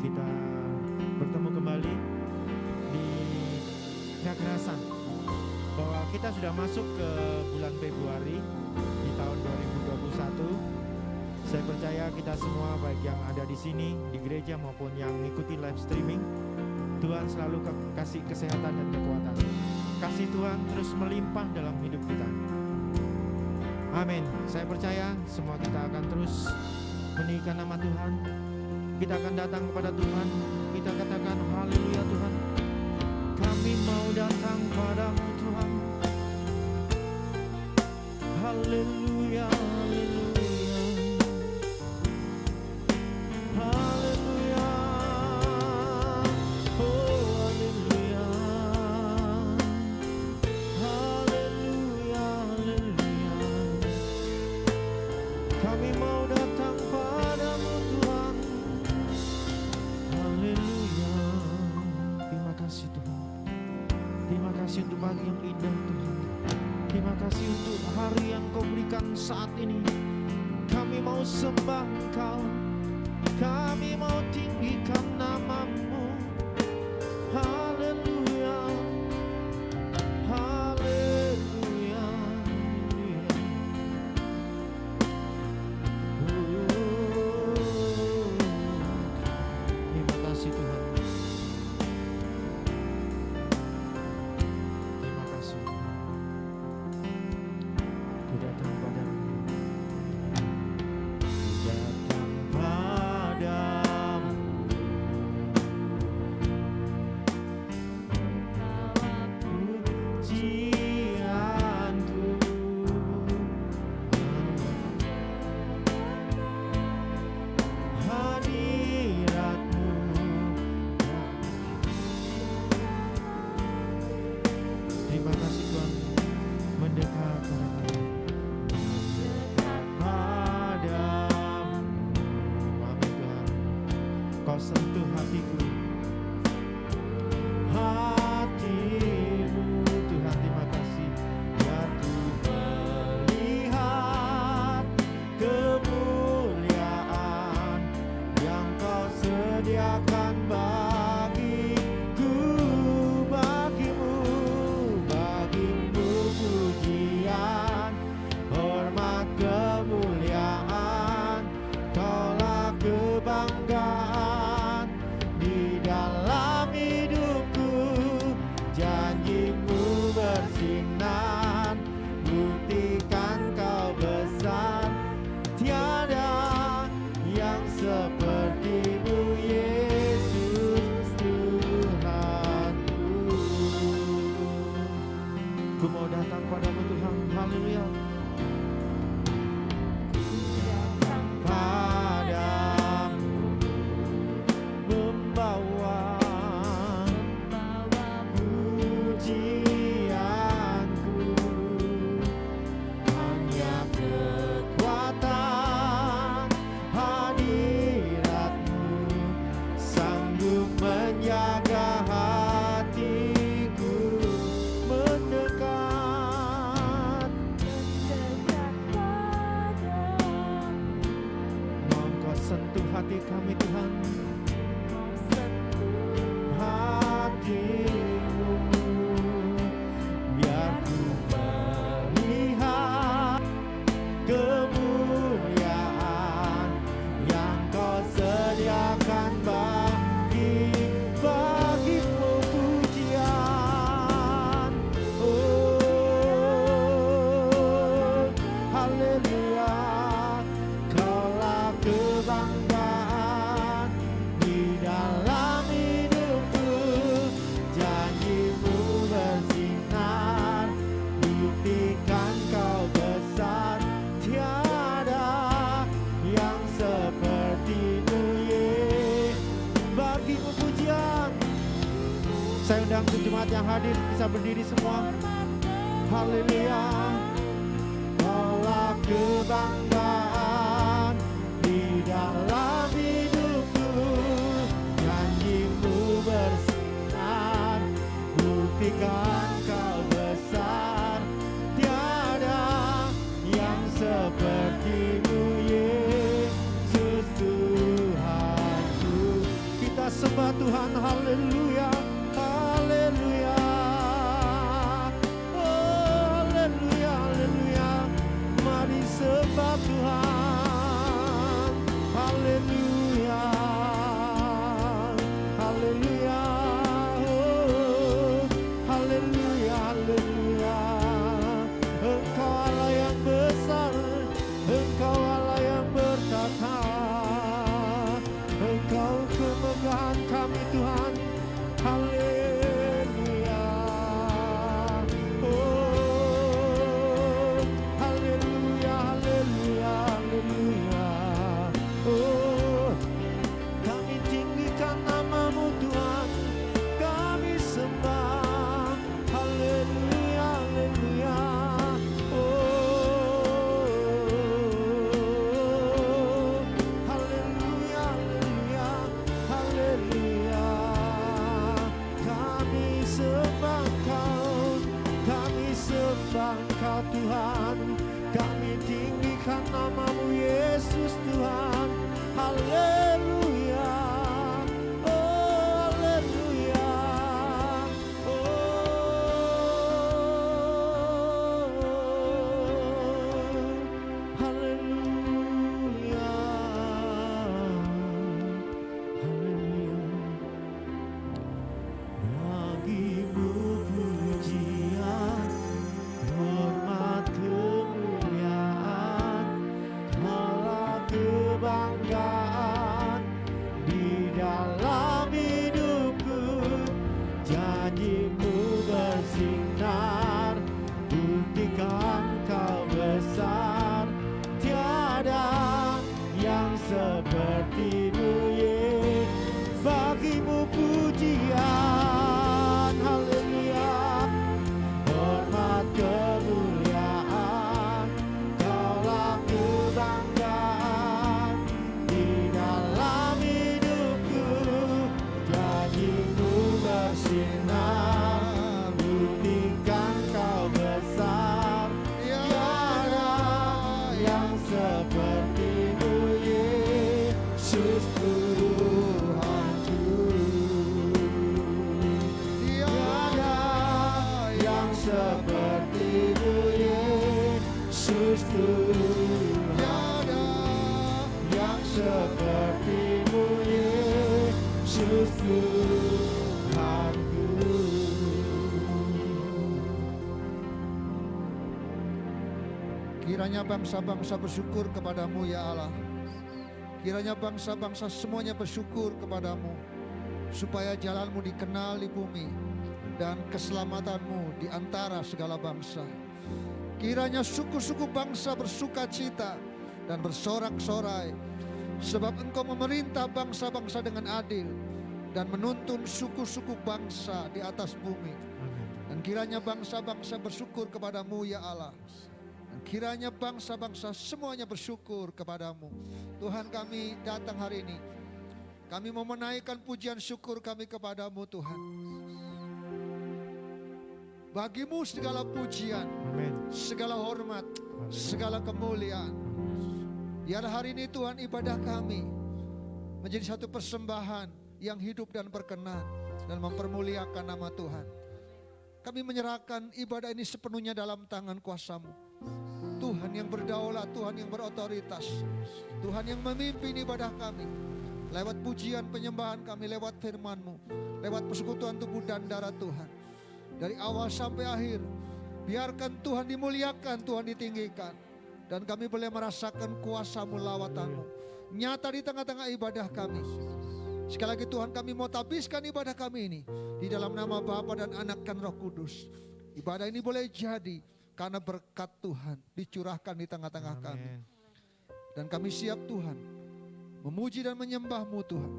Kita bertemu kembali di Gak Kerasan bahwa kita sudah masuk ke bulan Februari di tahun 2021. Saya percaya kita semua, baik yang ada di sini di gereja maupun yang mengikuti live streaming, Tuhan selalu kasih kesehatan dan kekuatan. Kasih Tuhan terus melimpah dalam hidup kita. Amin. Saya percaya semua kita akan terus meninggikan nama Tuhan. Kita akan datang kepada Tuhan. Kita katakan haleluya Tuhan. Kami mau datang padamu Tuhan. Haleluya, haleluya. Haleluya. Oh haleluya. Haleluya, haleluya. Kami mau datang padamu Tuhan. Haleluya. Terima kasih Tuhan. Terima kasih untuk pagi yang indah Tuhan. Terima kasih untuk hari yang Kau berikan saat ini. Kami mau sembah Engkau. Kami mau tinggikan nama-Mu. Haleluya. Haleluya. Terima kasih Tuhan. Terima kasih. Ku datang padamu. Datang padamu. Pujianku. Hadirat-Mu. Terima kasih Tuhan mendekat kepada kami. jemaat yang hadir bisa berdiri semua. Haleluya. Kaulah kebanggaan di dalam hidupku, janjimu bersinar, buktikan kau besar, tiada yang sepertimu Yesus Tuhanku. Kita sembah Tuhan, haleluya, haleluya. Oh, haleluya, haleluya. Mari sembah Tuhan, haleluya, haleluya. Oh, haleluya, haleluya. Engkau Allah yang besar, Engkau Allah yang bertata, Engkau kemegahan kami Tuhan, haleluya. Oh, haleluya, haleluya, haleluya. Oh, kami tinggikan namamu Tuhan, kami sembah, haleluya, haleluya. Oh, haleluya, haleluya, haleluya. Kami sembah Kau, kami sembah Kau Tuhan, kami tinggikan namamu Yesus Tuhan, haleluya. Oh, haleluya. Oh, haleluya, haleluya. Bagimu pujian, hormat, kemuliaan, malah kebanggaan di dalam hidupku, janjimu bersinar, buktikan kau besar, tiada yang sepertimu Yesus. Bagimu pujian, haleluya, hormat, kemuliaan, kaulah kebanggaan di dalam hidupku, janjimu bersinar, buktikan kau besar, tiada yang sepertimu Yesus Tuhanku. Tiada yang sepertimu Yesus Tuhan, tiada yang sepertimu Yesus Tuhanku. Kiranya bangsa-bangsa bersyukur kepadamu ya Allah. Kiranya bangsa-bangsa semuanya bersyukur kepadamu, supaya jalanmu dikenal di bumi dan keselamatanmu di antara segala bangsa. Kiranya suku-suku bangsa bersuka cita dan bersorak-sorai, sebab Engkau memerintah bangsa-bangsa dengan adil dan menuntun suku-suku bangsa di atas bumi. Dan kiranya bangsa-bangsa bersyukur kepadamu ya Allah. Dan kiranya bangsa-bangsa semuanya bersyukur kepadamu. Tuhan, kami datang hari ini, kami mau menaikkan pujian syukur kami kepadamu Tuhan. Bagimu segala pujian, segala hormat, segala kemuliaan. Biar hari ini Tuhan ibadah kami menjadi satu persembahan yang hidup dan berkenan dan mempermuliakan nama Tuhan. Kami menyerahkan ibadah ini sepenuhnya dalam tangan kuasa-Mu. Tuhan yang berdaulat, Tuhan yang berotoritas, Tuhan yang memimpin ibadah kami. Lewat pujian penyembahan kami, lewat firman-Mu, lewat persekutuan tubuh dan darah Tuhan. Dari awal sampai akhir, biarkan Tuhan dimuliakan, Tuhan ditinggikan. Dan kami boleh merasakan kuasa-Mu, lawatan-Mu nyata di tengah-tengah ibadah kami. Sekali lagi Tuhan, kami mau tabiskan ibadah kami ini di dalam nama Bapa dan Anak dan Roh Kudus. Ibadah ini boleh jadi karena berkat Tuhan dicurahkan di tengah-tengah kami. Dan kami siap Tuhan memuji dan menyembah-Mu Tuhan,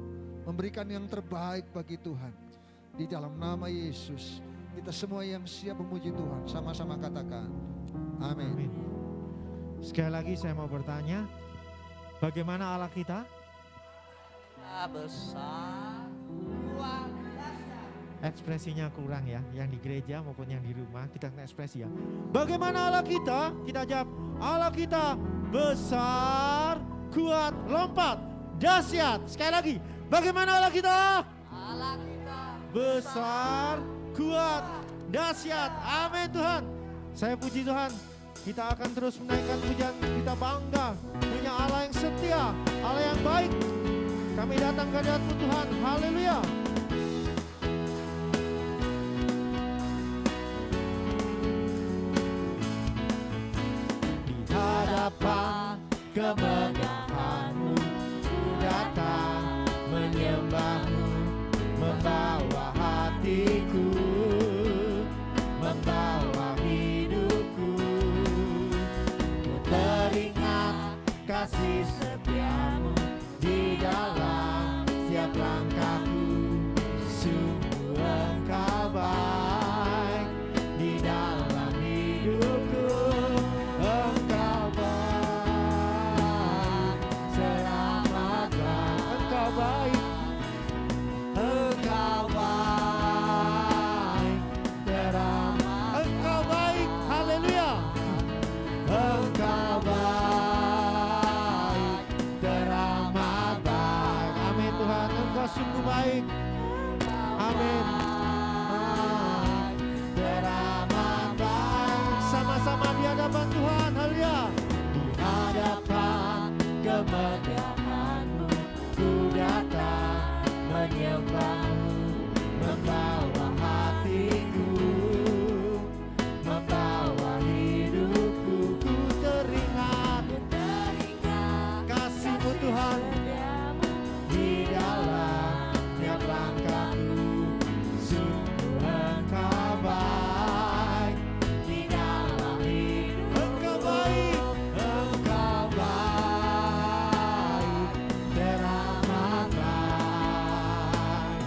memberikan yang terbaik bagi Tuhan. Di dalam nama Yesus Kita semua yang siap memuji Tuhan, sama-sama katakan, amin. Amin. Sekali lagi saya mau bertanya, bagaimana Allah kita? Besar, luar biasa. Ekspresinya kurang ya, yang di gereja maupun yang di rumah kita kena ekspresi ya. Bagaimana Allah kita? Kita jawab, Allah kita besar, kuat, lompat, dahsyat. Sekali lagi, bagaimana Allah kita? Allah kita Besar, kuat, dahsyat. Amin Tuhan. Saya puji Tuhan. Kita akan terus menaikkan pujian. Kita bangga punya Allah yang setia, Allah yang baik. Kami datang ke hadirat-Mu Tuhan. Haleluya. Di hadapan kemegahan-Mu ku datang menyembah-Mu, membawa hatiku, membawa hidupku. Ku teringat kasih setia-Mu di dalam setiap langkahku. Sungguh Engkau baik di dalam hidupku. Engkau baik, selamatlah. Engkau baik, Engkau baik, teramat. Engkau baik, haleluya. Engkau baik, teramat baik. Amin Tuhan, Engkau sungguh baik. Amin. Teramat baik. Sama-sama di hadapan Tuhan, haleluya. Di hadapan kemegahan-Mu ku datang menyembah-Mu, membawa hatiku, membawa hidupku. Ku teringat kasih-Mu Tuhan di dalam tiap langkahku. Sungguh Engkau baik di dalam hidup. Engkau baik, Engkau baik, teramat baik.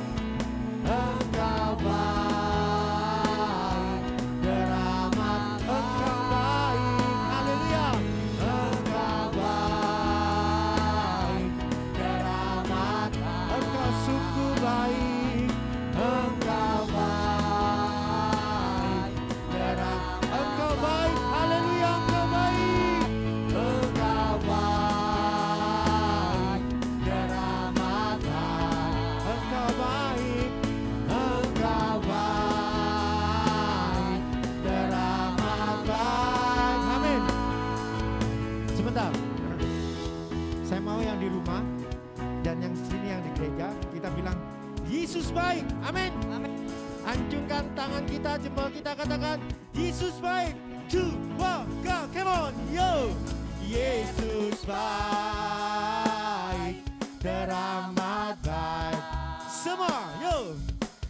Engkau baik, teramat. Engkau baik, haleluya. Engkau baik, teramat. Engkau sungguh baik. Engkau baik, teramat. Engkau baik, haleluya. Engkau baik, Engkau baik, teramat. Engkau baik, Engkau baik, teramat baik. Amin. Sebentar. Saya mau yang di rumah dan yang sini yang di gereja kita bilang Yesus baik. Amin. Amin. Anjungkan tangan kita, jempol kita, katakan Yesus baik. 2, 1, go, come on, yo. Yesus baik, teramat baik. Semua, yo.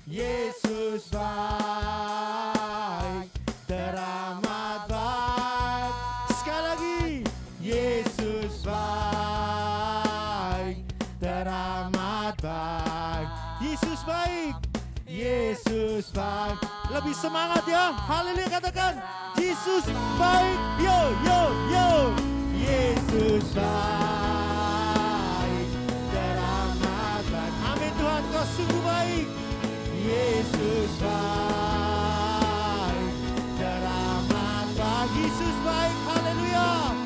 Yesus baik, teramat baik. Sekali lagi, Yesus baik, teramat baik. Yesus baik, Yesus baik. Lebih semangat ya, haleluya, katakan Yesus baik, yo, yo, yo. Yesus baik, teramat baik. Amin Tuhan, Kau sungguh baik. Yesus baik, teramat baik. Yesus baik, haleluya.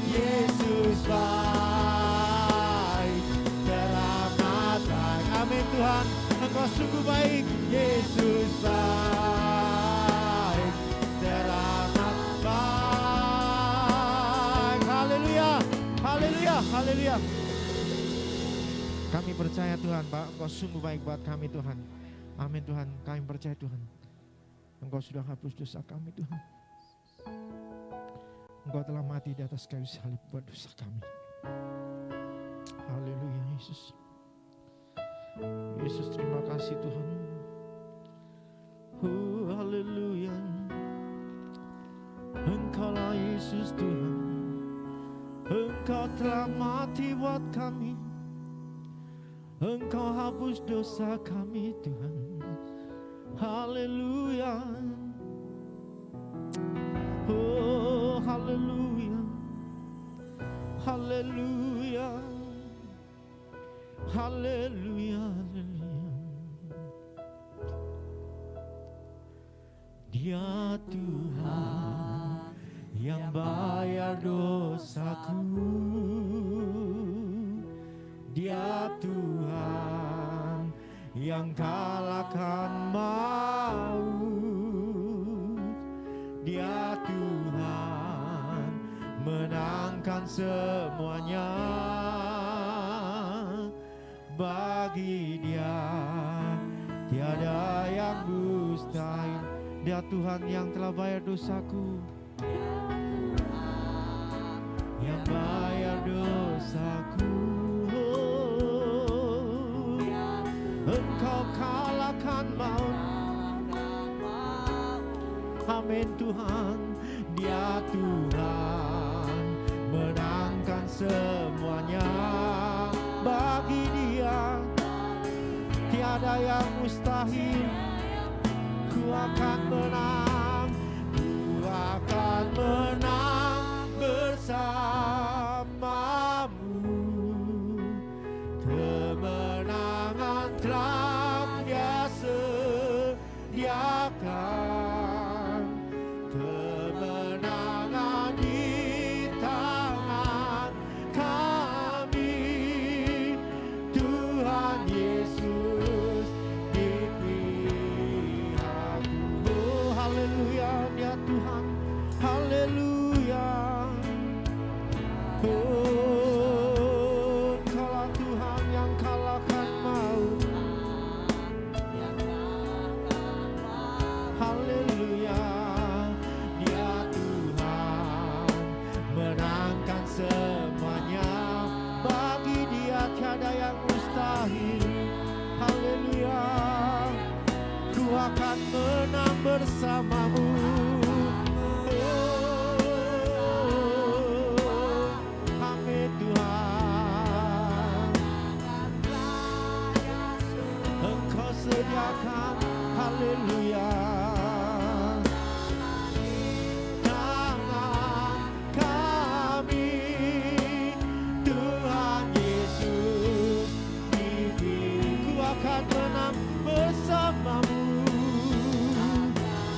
Yesus baik, teramat baik. Amin Tuhan, Engkau sungguh baik. Yesus baik, teramat baik. Haleluya, haleluya, haleluya. Kami percaya Tuhan, Pak, Engkau sungguh baik buat kami Tuhan. Amin Tuhan, kami percaya Tuhan. Engkau sudah hapus dosa kami Tuhan. Engkau telah mati di atas kayu salib buat dosa kami. Haleluya Yesus. Yesus, terima kasih Tuhan. Haleluya. Engkaulah Yesus Tuhan. Engkau telah mati buat kami. Engkau hapus dosa kami Tuhan. Haleluya. Oh, haleluya. Haleluya. Haleluya. Dia Tuhan yang bayar dosaku. Dia Tuhan yang kalahkan maut. Dia Tuhan menangkan semuanya. Bagi Dia tiada yang mustahil. Dia Tuhan yang telah bayar dosaku, yang bayar dosaku. Engkau kalahkan maut. Amin Tuhan. Dia Tuhan menangkan semuanya. Bagi Dia tiada yang mustahil. Ku akan menang, ku akan menang bersamamu. Kemenangan telah Dia sediakan. Kemenangan di tangan kami. Tuhan Yesus di pihakku. Oh, haleluya, Dia Tuhan. Haleluya. Oh, Engkaulah Tuhan yang kalahkan maut. Haleluya. Dia Tuhan menangkan semuanya. Bagi Dia tiada yang mustahil. Haleluya. Ku akan menang bersamamu. Amin Tuhan. Engkau sediakan. Haleluya. Tangan kami. Tuhan Yesus pimpin. Ku akan menang bersamamu.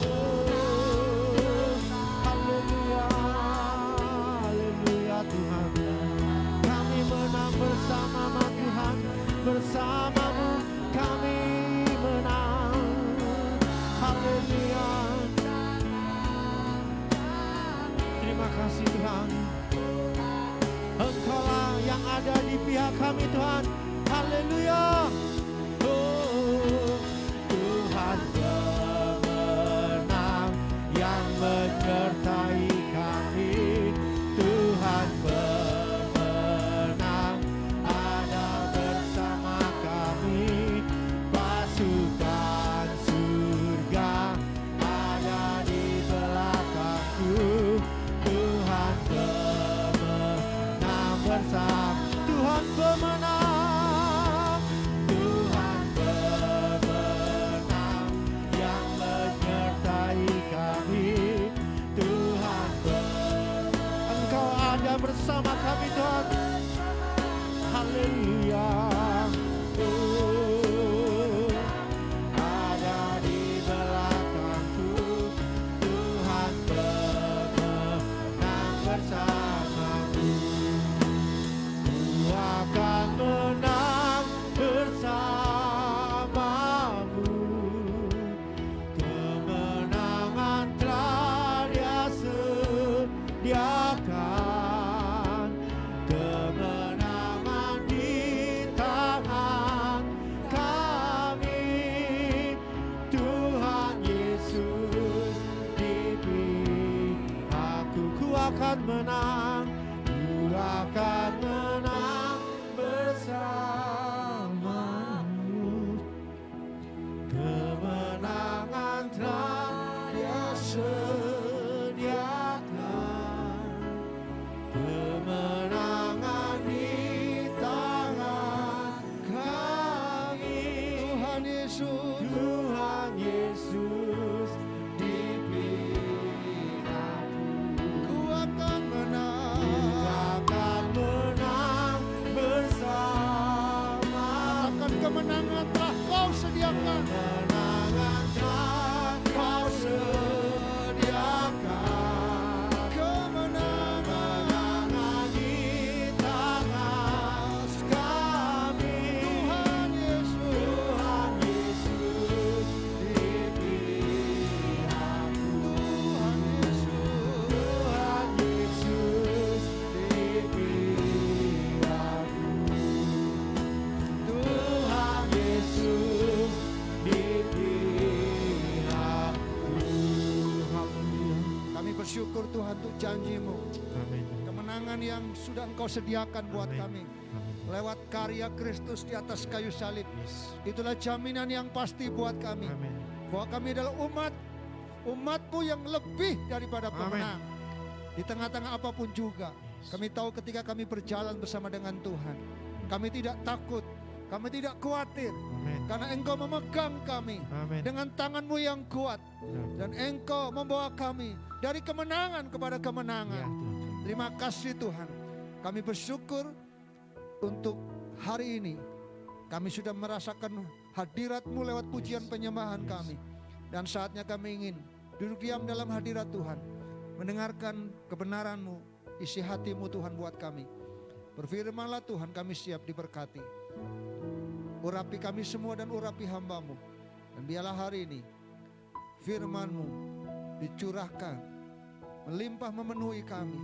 Oh, haleluya. Haleluya Tuhan. Kami menang bersama Tuhan. Bersamamu kami menang. Haleluya. Terima kasih Tuhan. Engkaulah yang ada di pihak kami Tuhan. Haleluya. Oh, Tuhan pemenang yang menyertai kami. Tuhan pemenang ada bersama kami. Pasukan surga ada di belakangku. Tuhan pemenang bersama. Tuhan pemenang. Tuhan pemenang yang menyertai kami. Tuhan Engkau ada bersama kami Tuhan. Haleluya. Oh, ada di belakangku. Tuhan pemenang bersamaku. Ku akan menang bersamamu. Kemenangan telah Dia sediakan. Kemenangan di tangan Tuhan untuk janji-Mu, Amin. kemenangan yang sudah Engkau sediakan buat Amin. kami Amin. lewat karya Kristus di atas kayu salib. Yes. Itulah jaminan yang pasti buat kami, Amin. bahwa kami adalah umat-Mu yang lebih daripada pemenang. Di tengah-tengah apapun juga, Yes. kami tahu ketika kami berjalan bersama dengan Tuhan, kami tidak takut, kami tidak khawatir, Amin. karena Engkau memegang kami Amin. dengan tangan-Mu yang kuat, dan Engkau membawa kami dari kemenangan kepada Ya, kemenangan. Tuhan. Terima kasih Tuhan. Kami bersyukur untuk hari ini. Kami sudah merasakan hadirat-Mu lewat pujian penyembahan Yes. kami. Dan saatnya kami ingin duduk diam dalam hadirat Tuhan, mendengarkan kebenaran-Mu, isi hati-Mu Tuhan buat kami. Berfirmanlah Tuhan, kami siap diberkati. Urapi kami semua dan urapi hamba-Mu. Dan biarlah hari ini firman-Mu dicurahkan, melimpah memenuhi kami,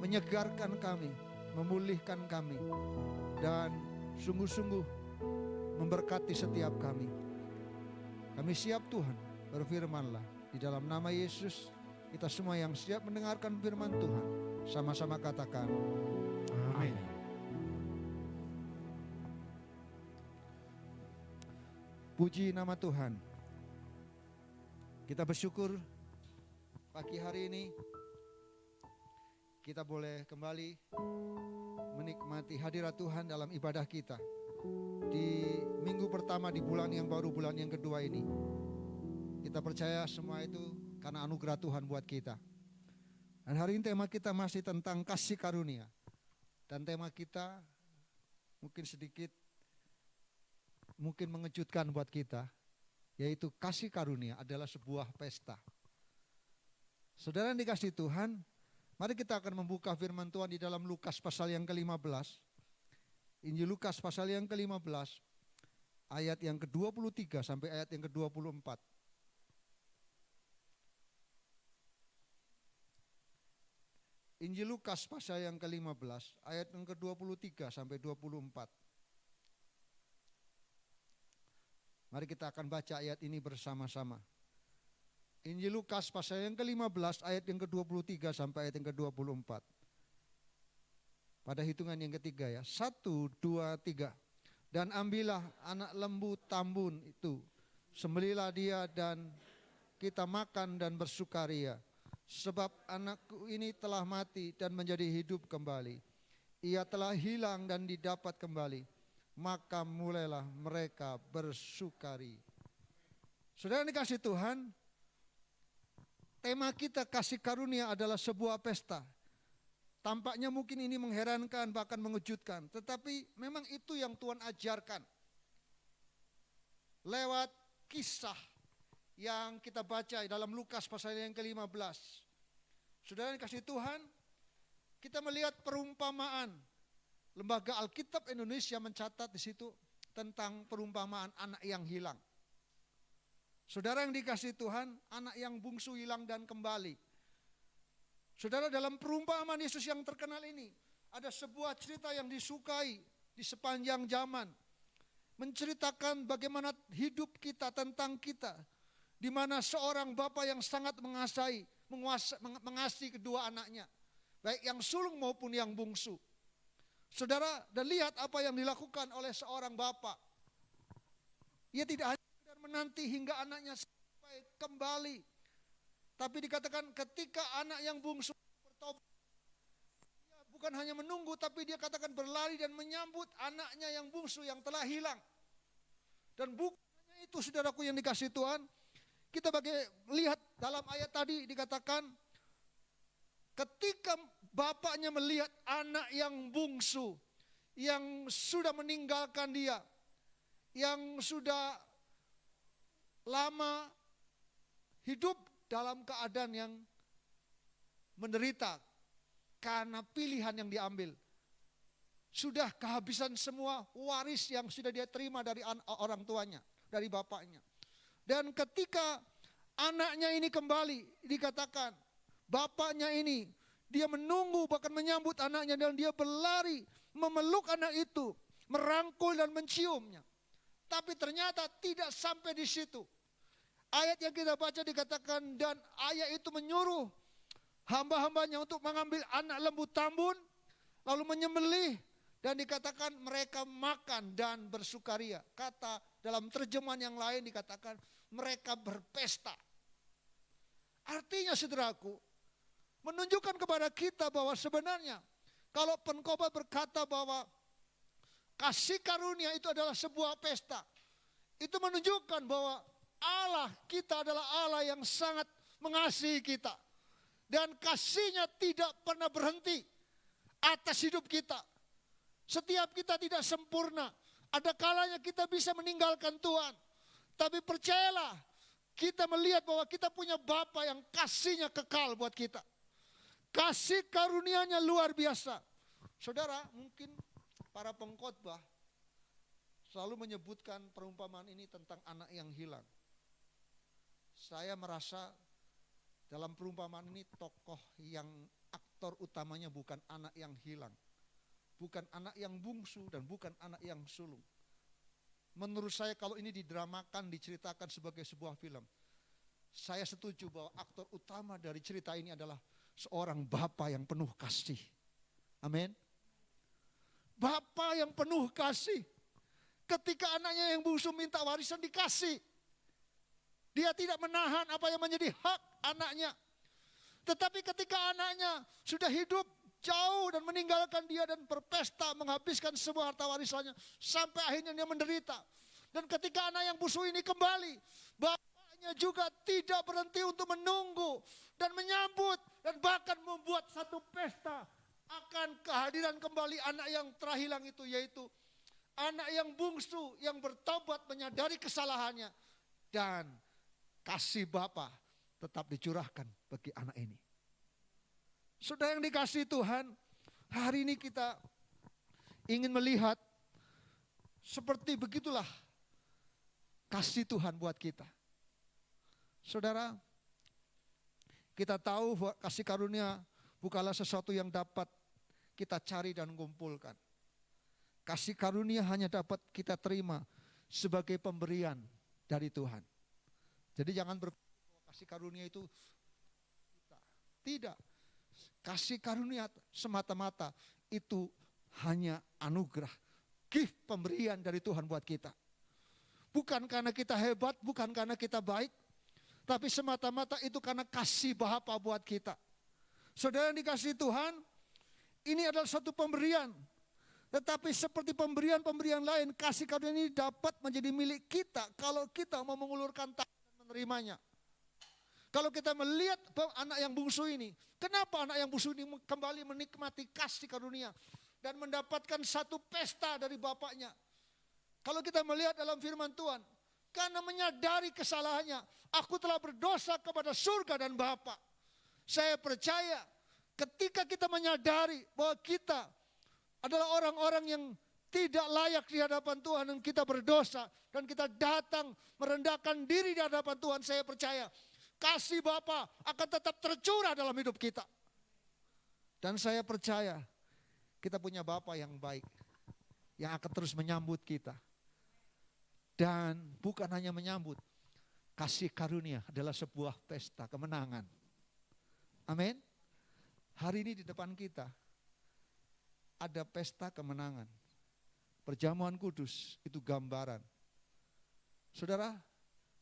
menyegarkan kami, memulihkan kami, dan sungguh-sungguh memberkati setiap kami. Kami siap Tuhan, berfirmanlah. Di dalam nama Yesus, kita semua yang siap mendengarkan firman Tuhan, sama-sama katakan Amin. puji nama Tuhan. Kita bersyukur pagi hari ini kita boleh kembali menikmati hadirat Tuhan dalam ibadah kita di minggu pertama di bulan yang baru, bulan yang kedua ini. Kita percaya semua itu karena anugerah Tuhan buat kita. Dan hari ini tema kita masih tentang kasih karunia. Dan tema kita mungkin mengejutkan buat kita, yaitu kasih karunia adalah sebuah pesta. Saudara yang dikasihi Tuhan, mari kita akan membuka firman Tuhan di dalam Lukas pasal yang ke-15. Injil Lukas pasal yang ke-15, ayat yang ke-23 sampai ayat yang ke-24. Injil Lukas pasal yang ke-15, ayat yang ke-23 sampai 24. Mari kita akan baca ayat ini bersama-sama. Injil Lukas pasal yang ke-15 ayat yang ke-23 sampai ayat yang ke-24. Pada hitungan yang ketiga ya. 1, 2, 3. Dan ambillah anak lembu tambun itu, sembelilah dia dan kita makan dan bersukaria. Sebab anakku ini telah mati dan menjadi hidup kembali. Ia telah hilang dan didapat kembali. Maka mulailah mereka bersukari. Saudara yang dikasihi Tuhan, tema kita kasih karunia adalah sebuah pesta. Tampaknya mungkin ini mengherankan bahkan mengejutkan, tetapi memang itu yang Tuhan ajarkan. Lewat kisah yang kita baca dalam Lukas pasal yang ke-15. Saudara yang dikasihi Tuhan, kita melihat perumpamaan. Lembaga Alkitab Indonesia mencatat di situ tentang perumpamaan anak yang hilang. Saudara yang dikasihi Tuhan, anak yang bungsu hilang dan kembali. Saudara, dalam perumpamaan Yesus yang terkenal ini, ada sebuah cerita yang disukai di sepanjang zaman. Menceritakan bagaimana hidup kita, tentang kita. Di mana seorang bapa yang sangat mengasihi kedua anaknya. Baik yang sulung maupun yang bungsu. Saudara, dan lihat apa yang dilakukan oleh seorang bapa. Ia tidak hanya menanti hingga anaknya sampai kembali. Tapi dikatakan ketika anak yang bungsu bertobat, dia bukan hanya menunggu, tapi dia katakan berlari dan menyambut anaknya yang bungsu yang telah hilang. Dan bukan hanya itu, saudaraku yang dikasihi Tuhan, kita lihat dalam ayat tadi dikatakan, ketika bapaknya melihat anak yang bungsu, yang sudah meninggalkan dia, yang sudah lama hidup dalam keadaan yang menderita karena pilihan yang diambil. Sudah kehabisan semua waris yang sudah dia terima dari orang tuanya, dari bapaknya. Dan ketika anaknya ini kembali, dikatakan bapaknya ini, dia menunggu bahkan menyambut anaknya dan dia berlari memeluk anak itu, merangkul dan menciumnya. Tapi ternyata tidak sampai di situ. Ayat yang kita baca dikatakan dan ayah itu menyuruh hamba-hambanya untuk mengambil anak lembu tambun, lalu menyembelih, dan dikatakan mereka makan dan bersukaria. Kata dalam terjemahan yang lain dikatakan mereka berpesta. Artinya saudaraku, menunjukkan kepada kita bahwa sebenarnya kalau pengkhotbah berkata bahwa kasih karunia itu adalah sebuah pesta, itu menunjukkan bahwa Allah kita adalah Allah yang sangat mengasihi kita. Dan kasihnya tidak pernah berhenti atas hidup kita. Setiap kita tidak sempurna. Ada kalanya kita bisa meninggalkan Tuhan. Tapi percayalah, kita melihat bahwa kita punya Bapa yang kasihnya kekal buat kita. Kasih karunia-Nya luar biasa. Saudara, mungkin para pengkhotbah selalu menyebutkan perumpamaan ini tentang anak yang hilang. Saya merasa dalam perumpamaan ini tokoh yang aktor utamanya bukan anak yang hilang. Bukan anak yang bungsu dan bukan anak yang sulung. Menurut saya kalau ini didramakan, diceritakan sebagai sebuah film, saya setuju bahwa aktor utama dari cerita ini adalah seorang bapa yang penuh kasih. Amin. Bapa yang penuh kasih. Ketika anaknya yang bungsu minta warisan dikasih. Dia tidak menahan apa yang menjadi hak anaknya. Tetapi ketika anaknya sudah hidup jauh dan meninggalkan dia dan berpesta menghabiskan semua harta warisannya, sampai akhirnya dia menderita. Dan ketika anak yang bungsu ini kembali, bapaknya juga tidak berhenti untuk menunggu dan menyambut dan bahkan membuat satu pesta akan kehadiran kembali anak yang terhilang itu, yaitu anak yang bungsu yang bertobat menyadari kesalahannya, dan kasih Bapa tetap dicurahkan bagi anak ini. Saudara yang dikasihi Tuhan, hari ini kita ingin melihat seperti begitulah kasih Tuhan buat kita. Saudara, kita tahu bahwa kasih karunia bukanlah sesuatu yang dapat kita cari dan kumpulkan. Kasih karunia hanya dapat kita terima sebagai pemberian dari Tuhan. Jadi jangan berpikir bahwa kasih karunia itu kita. Tidak. Kasih karunia semata-mata itu hanya anugerah, gift pemberian dari Tuhan buat kita. Bukan karena kita hebat, bukan karena kita baik, tapi semata-mata itu karena kasih Bapa buat kita. Saudara yang dikasihi Tuhan, ini adalah satu pemberian. Tetapi seperti pemberian-pemberian lain, kasih karunia ini dapat menjadi milik kita kalau kita mau mengulurkan tangan dan menerimanya. Kalau kita melihat anak yang bungsu ini, kenapa anak yang bungsu ini kembali menikmati kasih karunia dan mendapatkan satu pesta dari bapaknya? Kalau kita melihat dalam firman Tuhan, karena menyadari kesalahannya, aku telah berdosa kepada surga dan Bapa. Saya percaya ketika kita menyadari bahwa kita adalah orang-orang yang tidak layak di hadapan Tuhan dan kita berdosa dan kita datang merendahkan diri di hadapan Tuhan, saya percaya kasih Bapa akan tetap tercurah dalam hidup kita. Dan saya percaya kita punya Bapa yang baik, yang akan terus menyambut kita. Dan bukan hanya menyambut, kasih karunia adalah sebuah pesta kemenangan. Amin. Hari ini di depan kita ada pesta kemenangan. Perjamuan kudus itu gambaran. Saudara,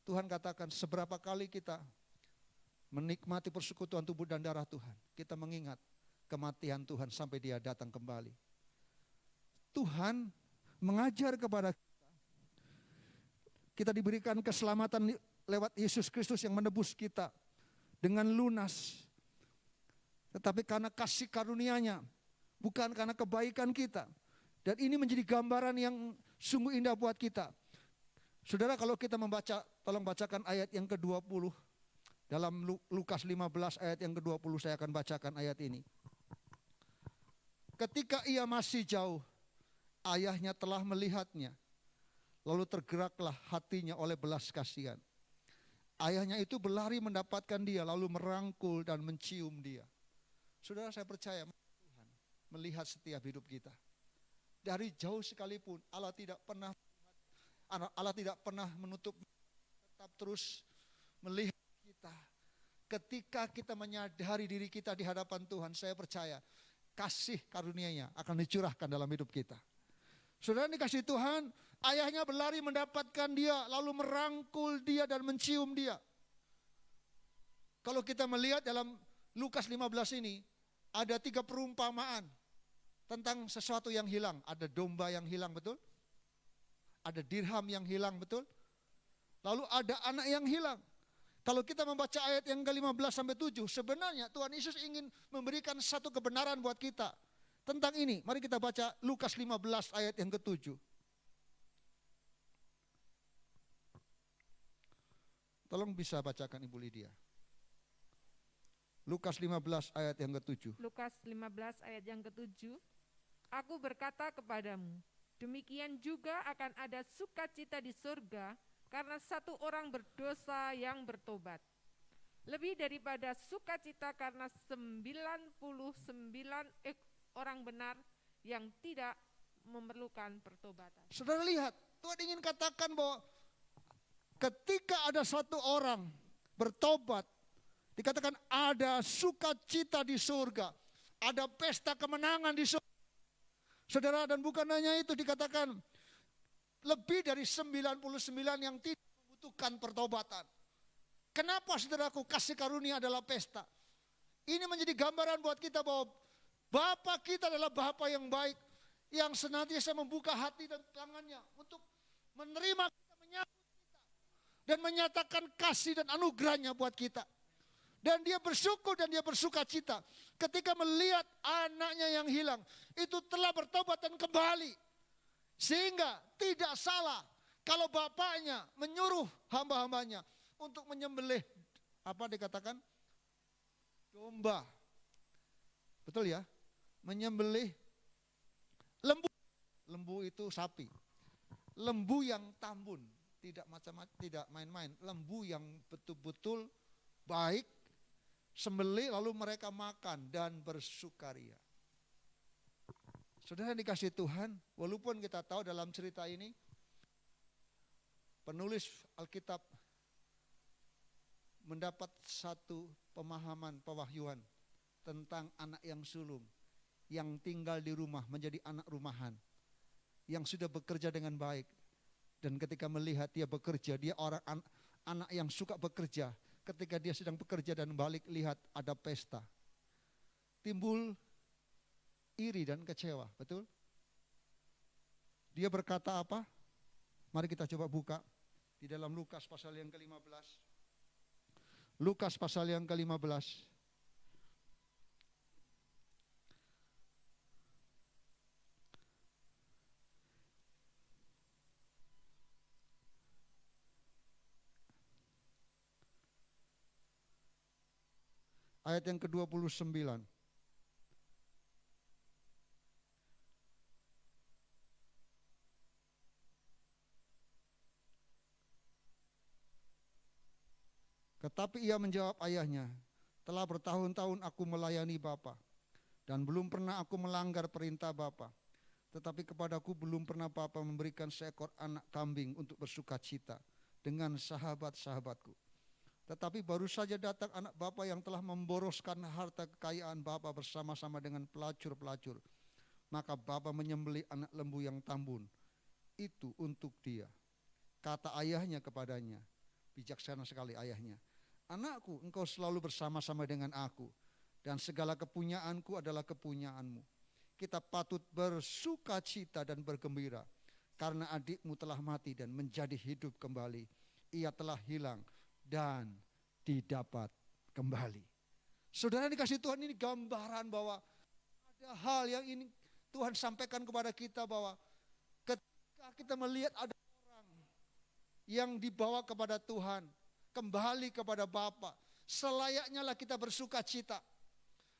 Tuhan katakan seberapa kali kita menikmati persekutuan tubuh dan darah Tuhan, kita mengingat kematian Tuhan sampai Dia datang kembali. Tuhan mengajar kepada kita diberikan keselamatan lewat Yesus Kristus yang menebus kita dengan lunas. Tetapi karena kasih karunia-Nya, bukan karena kebaikan kita. Dan ini menjadi gambaran yang sungguh indah buat kita. Saudara, kalau kita membaca, tolong bacakan ayat yang ke-20. Dalam Lukas 15 ayat yang ke-20 saya akan bacakan ayat ini. Ketika ia masih jauh, ayahnya telah melihatnya. Lalu tergeraklah hatinya oleh belas kasihan. Ayahnya itu berlari mendapatkan dia, lalu merangkul dan mencium dia. Saudara, saya percaya Tuhan melihat setiap hidup kita. Dari jauh sekalipun Allah tidak pernah menutup, tetap terus melihat kita ketika kita menyadari diri kita di hadapan Tuhan, saya percaya kasih karunia-Nya akan dicurahkan dalam hidup kita. Saudara dikasih Tuhan, ayahnya berlari mendapatkan dia, lalu merangkul dia dan mencium dia. Kalau kita melihat dalam Lukas 15 ini, ada 3 perumpamaan tentang sesuatu yang hilang. Ada domba yang hilang, betul? Ada dirham yang hilang, betul? Lalu ada anak yang hilang. Kalau kita membaca ayat yang ke-15 sampai 7, sebenarnya Tuhan Yesus ingin memberikan satu kebenaran buat kita tentang ini. Mari kita baca Lukas 15 ayat yang ke-7. Tolong bisa bacakan Ibu Lydia. Lukas 15 ayat yang ke-7. Lukas 15 ayat yang ke-7. Aku berkata kepadamu, demikian juga akan ada sukacita di surga karena satu orang berdosa yang bertobat. Lebih daripada sukacita karena 99 orang benar yang tidak memerlukan pertobatan. Saudara lihat, Tuhan ingin katakan bahwa ketika ada satu orang bertobat, dikatakan ada sukacita di surga, ada pesta kemenangan di surga. Saudara, dan bukan hanya itu, dikatakan lebih dari 99 yang tidak membutuhkan pertobatan. Kenapa saudaraku kasih karunia adalah pesta? Ini menjadi gambaran buat kita bahwa Bapa kita adalah Bapa yang baik, yang senantiasa membuka hati dan tangannya untuk menerima kita, menyambut kita, dan menyatakan kasih dan anugerahnya buat kita. Dan dia bersyukur dan dia bersuka cita ketika melihat anaknya yang hilang itu telah bertobat dan kembali. Sehingga tidak salah kalau bapaknya menyuruh hamba-hambanya untuk menyembelih, apa dikatakan? Domba. Betul ya? Menyembelih lembu. Lembu itu sapi. Lembu yang tambun, tidak macam-macam, tidak main-main. Lembu yang betul-betul baik, sembelih lalu mereka makan dan bersukaria. Saudara yang dikasih Tuhan, walaupun kita tahu dalam cerita ini penulis Alkitab mendapat satu pemahaman, pewahyuan tentang anak yang sulung, yang tinggal di rumah menjadi anak rumahan, yang sudah bekerja dengan baik. Dan ketika melihat dia bekerja, dia anak yang suka bekerja. Ketika dia sedang bekerja dan balik lihat ada pesta, timbul iri dan kecewa, betul? Dia berkata apa? Mari kita coba buka di dalam Lukas pasal yang ke-15. Lukas pasal yang ke-15. Ayat yang ke-29. Tetapi ia menjawab ayahnya, telah bertahun-tahun aku melayani Bapa, dan belum pernah aku melanggar perintah Bapa. Tetapi kepadaku belum pernah Bapa memberikan seekor anak kambing untuk bersukacita dengan sahabat-sahabatku. Tetapi baru saja datang anak Bapa yang telah memboroskan harta kekayaan Bapa bersama-sama dengan pelacur-pelacur. Maka Bapa menyembelih anak lembu yang tambun itu untuk dia. Kata ayahnya kepadanya, bijaksana sekali ayahnya, anakku, engkau selalu bersama-sama dengan aku, dan segala kepunyaanku adalah kepunyaanmu. Kita patut bersukacita dan bergembira, karena adikmu telah mati dan menjadi hidup kembali. Ia telah hilang dan didapat kembali. Saudara dikasih Tuhan, ini gambaran bahwa ada hal yang ini Tuhan sampaikan kepada kita, bahwa ketika kita melihat ada orang yang dibawa kepada Tuhan, kembali kepada Bapa, selayaknya lah kita bersuka cita.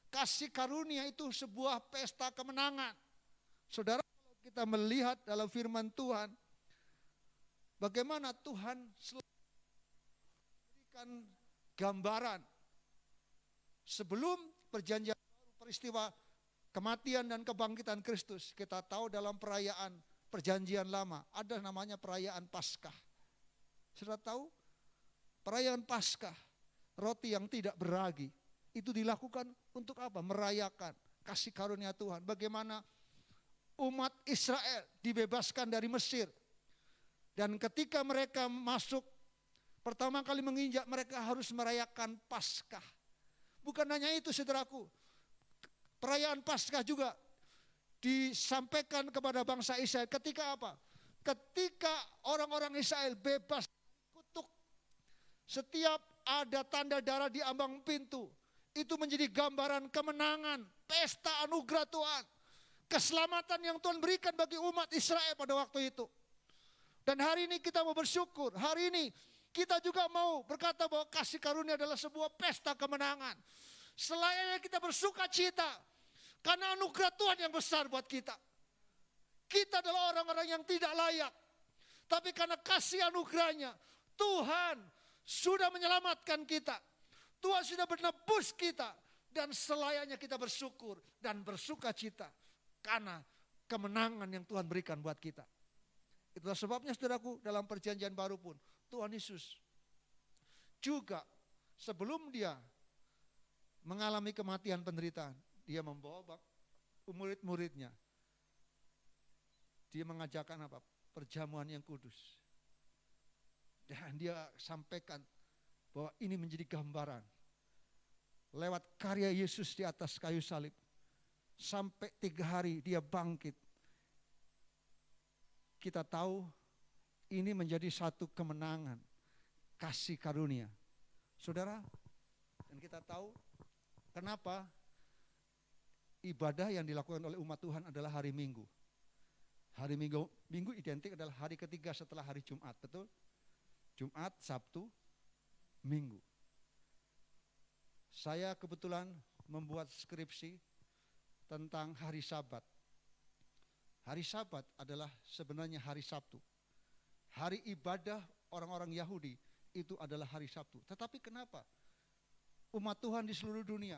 Kasih karunia itu sebuah pesta kemenangan. Saudara, kalau kita melihat dalam firman Tuhan, bagaimana Tuhan selalu memberikan gambaran sebelum perjanjian baru, peristiwa kematian dan kebangkitan Kristus. Kita tahu dalam perayaan perjanjian lama ada namanya perayaan Paskah. Sudah tahu? Perayaan Paskah. roti yang tidak beragi. Itu dilakukan untuk apa? Merayakan kasih karunia Tuhan. Bagaimana umat Israel dibebaskan dari Mesir. Dan ketika mereka masuk, pertama kali menginjak, mereka harus merayakan Paskah. Bukan hanya itu saudaraku, perayaan Paskah juga disampaikan kepada bangsa Israel ketika apa? Ketika orang-orang Israel bebas kutuk, setiap ada tanda darah di ambang pintu, itu menjadi gambaran kemenangan, pesta anugerah Tuhan, keselamatan yang Tuhan berikan bagi umat Israel pada waktu itu. Dan hari ini kita mau bersyukur, hari ini kita juga mau berkata bahwa kasih karunia adalah sebuah pesta kemenangan. Selayaknya kita bersuka cita, karena anugerah Tuhan yang besar buat kita. Kita adalah orang-orang yang tidak layak, tapi karena kasih anugerahnya, Tuhan sudah menyelamatkan kita. Tuhan sudah menebus kita, dan selayaknya kita bersyukur dan bersuka cita karena kemenangan yang Tuhan berikan buat kita. Itulah sebabnya saudaraku, dalam perjanjian baru pun Tuhan Yesus juga sebelum dia mengalami kematian penderitaan, dia membawa murid-muridnya. Dia mengajarkan apa? Perjamuan yang kudus. Dan dia sampaikan bahwa ini menjadi gambaran lewat karya Yesus di atas kayu salib. Sampai 3 hari dia bangkit. Kita tahu ini menjadi satu kemenangan, kasih karunia. Saudara, dan kita tahu kenapa ibadah yang dilakukan oleh umat Tuhan adalah hari Minggu. Hari Minggu identik adalah hari ketiga setelah hari Jumat, betul? Jumat, Sabtu, Minggu. Saya kebetulan membuat skripsi tentang hari Sabat. Hari Sabat adalah sebenarnya hari Sabtu. Hari ibadah orang-orang Yahudi itu adalah hari Sabtu. Tetapi kenapa umat Tuhan di seluruh dunia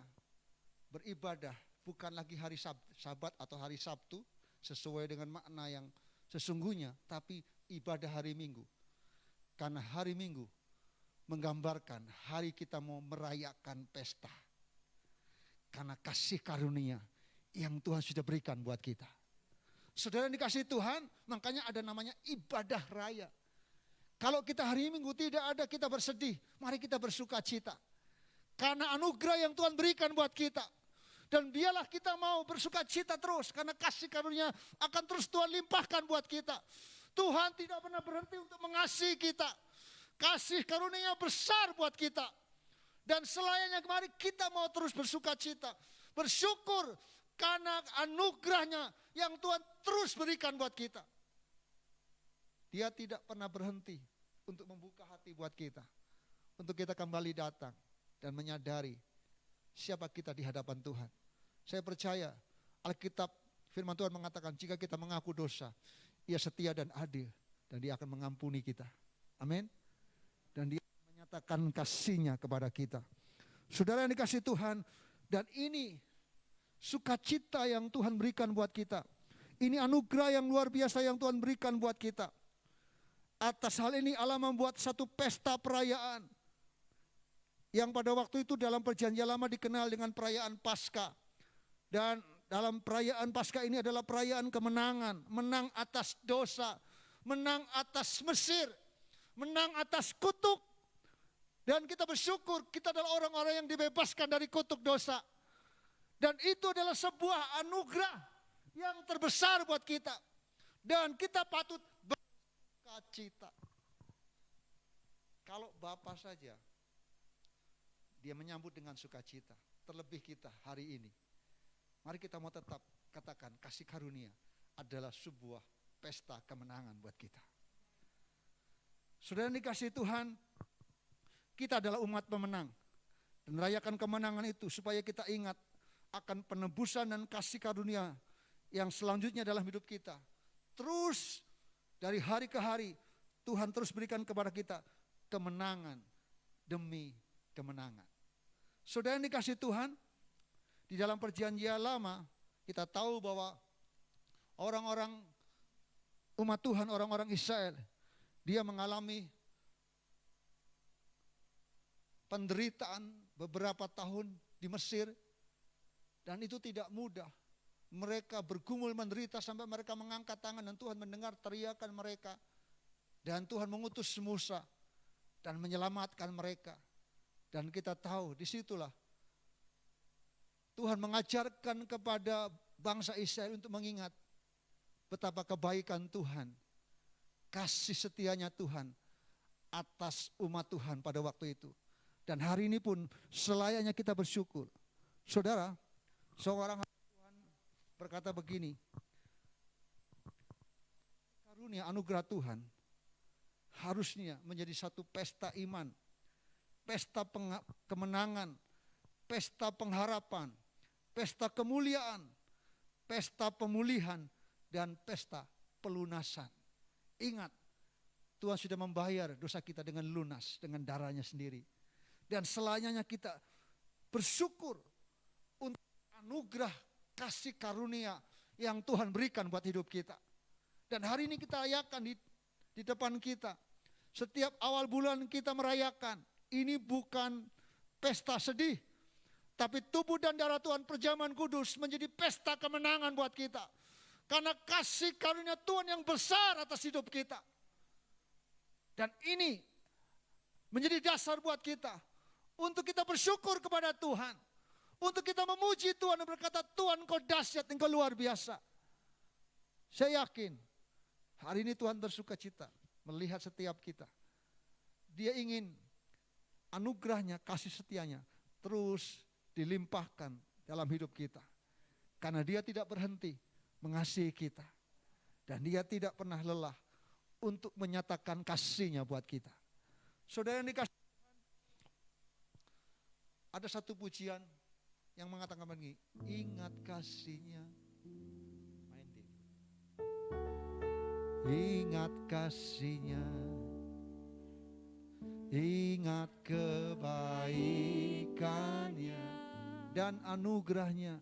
beribadah bukan lagi hari Sabat atau hari Sabtu sesuai dengan makna yang sesungguhnya, tapi ibadah hari Minggu? Karena hari Minggu menggambarkan hari kita mau merayakan pesta. Karena kasih karunia yang Tuhan sudah berikan buat kita. Saudara yang dikasihi Tuhan, makanya ada namanya ibadah raya. Kalau kita hari Minggu tidak ada, kita bersedih, mari kita bersuka cita. Karena anugerah yang Tuhan berikan buat kita. Dan biarlah kita mau bersuka cita terus, karena kasih karunia akan terus Tuhan limpahkan buat kita. Tuhan tidak pernah berhenti untuk mengasihi kita. Kasih karunia besar buat kita. Dan selayaknya kemarin kita mau terus bersuka cita. Bersyukur karena anugerahnya yang Tuhan terus berikan buat kita. Dia tidak pernah berhenti untuk membuka hati buat kita. Untuk kita kembali datang dan menyadari siapa kita di hadapan Tuhan. Saya percaya Alkitab firman Tuhan mengatakan jika kita mengaku dosa, Ia setia dan adil dan Dia akan mengampuni kita. Amin. Dan Dia menyatakan kasih-Nya kepada kita. Saudara yang dikasihi Tuhan, dan ini sukacita yang Tuhan berikan buat kita. Ini anugerah yang luar biasa yang Tuhan berikan buat kita. Atas hal ini Allah membuat satu pesta perayaan. Yang pada waktu itu dalam perjanjian lama dikenal dengan perayaan Paskah. Dan dalam perayaan Paskah ini adalah perayaan kemenangan. Menang atas dosa, menang atas Mesir, menang atas kutuk. Dan kita bersyukur kita adalah orang-orang yang dibebaskan dari kutuk dosa. Dan itu adalah sebuah anugerah yang terbesar buat kita. Dan kita patut bersuka cita. Kalau Bapa saja Dia menyambut dengan sukacita, terlebih kita hari ini. Mari kita mau tetap katakan kasih karunia adalah sebuah pesta kemenangan buat kita. Saudara yang dikasihi Tuhan, kita adalah umat pemenang. Dan rayakan kemenangan itu supaya kita ingat akan penebusan dan kasih karunia yang selanjutnya dalam hidup kita. Terus dari hari ke hari Tuhan terus berikan kepada kita kemenangan demi kemenangan. Saudara yang dikasihi Tuhan, di dalam perjanjian lama kita tahu bahwa orang-orang umat Tuhan, orang-orang Israel, dia mengalami penderitaan beberapa tahun di Mesir. Dan itu tidak mudah. Mereka bergumul menderita sampai mereka mengangkat tangan dan Tuhan mendengar teriakan mereka. Dan Tuhan mengutus Musa dan menyelamatkan mereka. Dan kita tahu disitulah Tuhan mengajarkan kepada bangsa Israel untuk mengingat betapa kebaikan Tuhan, kasih setianya Tuhan atas umat Tuhan pada waktu itu. Dan hari ini pun selayaknya kita bersyukur. Saudara, seorang Tuhan berkata begini, karunia anugerah Tuhan harusnya menjadi satu pesta iman, pesta kemenangan, pesta pengharapan, pesta kemuliaan, pesta pemulihan, dan pesta pelunasan. Ingat, Tuhan sudah membayar dosa kita dengan lunas, dengan darahnya sendiri. Dan selayaknya kita bersyukur untuk anugerah kasih karunia yang Tuhan berikan buat hidup kita. Dan hari ini kita rayakan di depan kita. Setiap awal bulan kita merayakan. Ini bukan pesta sedih, tapi tubuh dan darah Tuhan perjamuan kudus menjadi pesta kemenangan buat kita. Karena kasih karunia Tuhan yang besar atas hidup kita. Dan ini menjadi dasar buat kita untuk kita bersyukur kepada Tuhan. Untuk kita memuji Tuhan dan berkata, Tuhan Engkau dahsyat, Engkau luar biasa. Saya yakin hari ini Tuhan bersuka cita melihat setiap kita. Dia ingin anugerahnya, kasih setianya terus dilimpahkan dalam hidup kita. Karena dia tidak berhenti mengasihi kita. Dan dia tidak pernah lelah untuk menyatakan kasihnya buat kita. Saudara yang dikasih Tuhan, ada satu pujian yang mengatakan begini, ingat kasihnya. Main dia. Ingat kasihnya, ingat kebaikannya dan anugerahnya,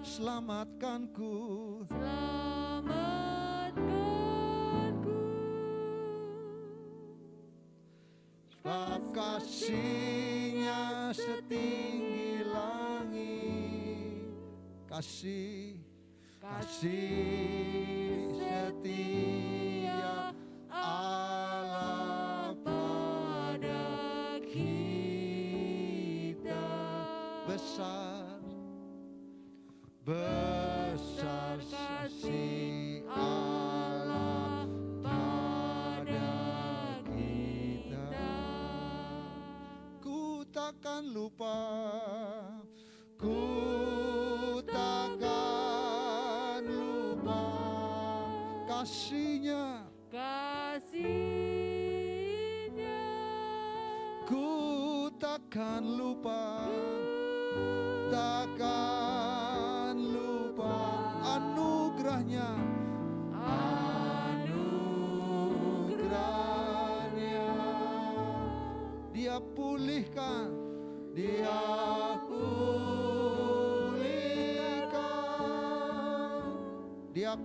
selamatkanku. Sebab kasihnya setinggi langit, kasih setia Allah pada kita. Besar kasih Allah pada kita. Ku takkan lupa, ku takkan lupa kasihnya. Ku takkan lupa, takkan lupa anugerahnya. Dia pulihkan, dia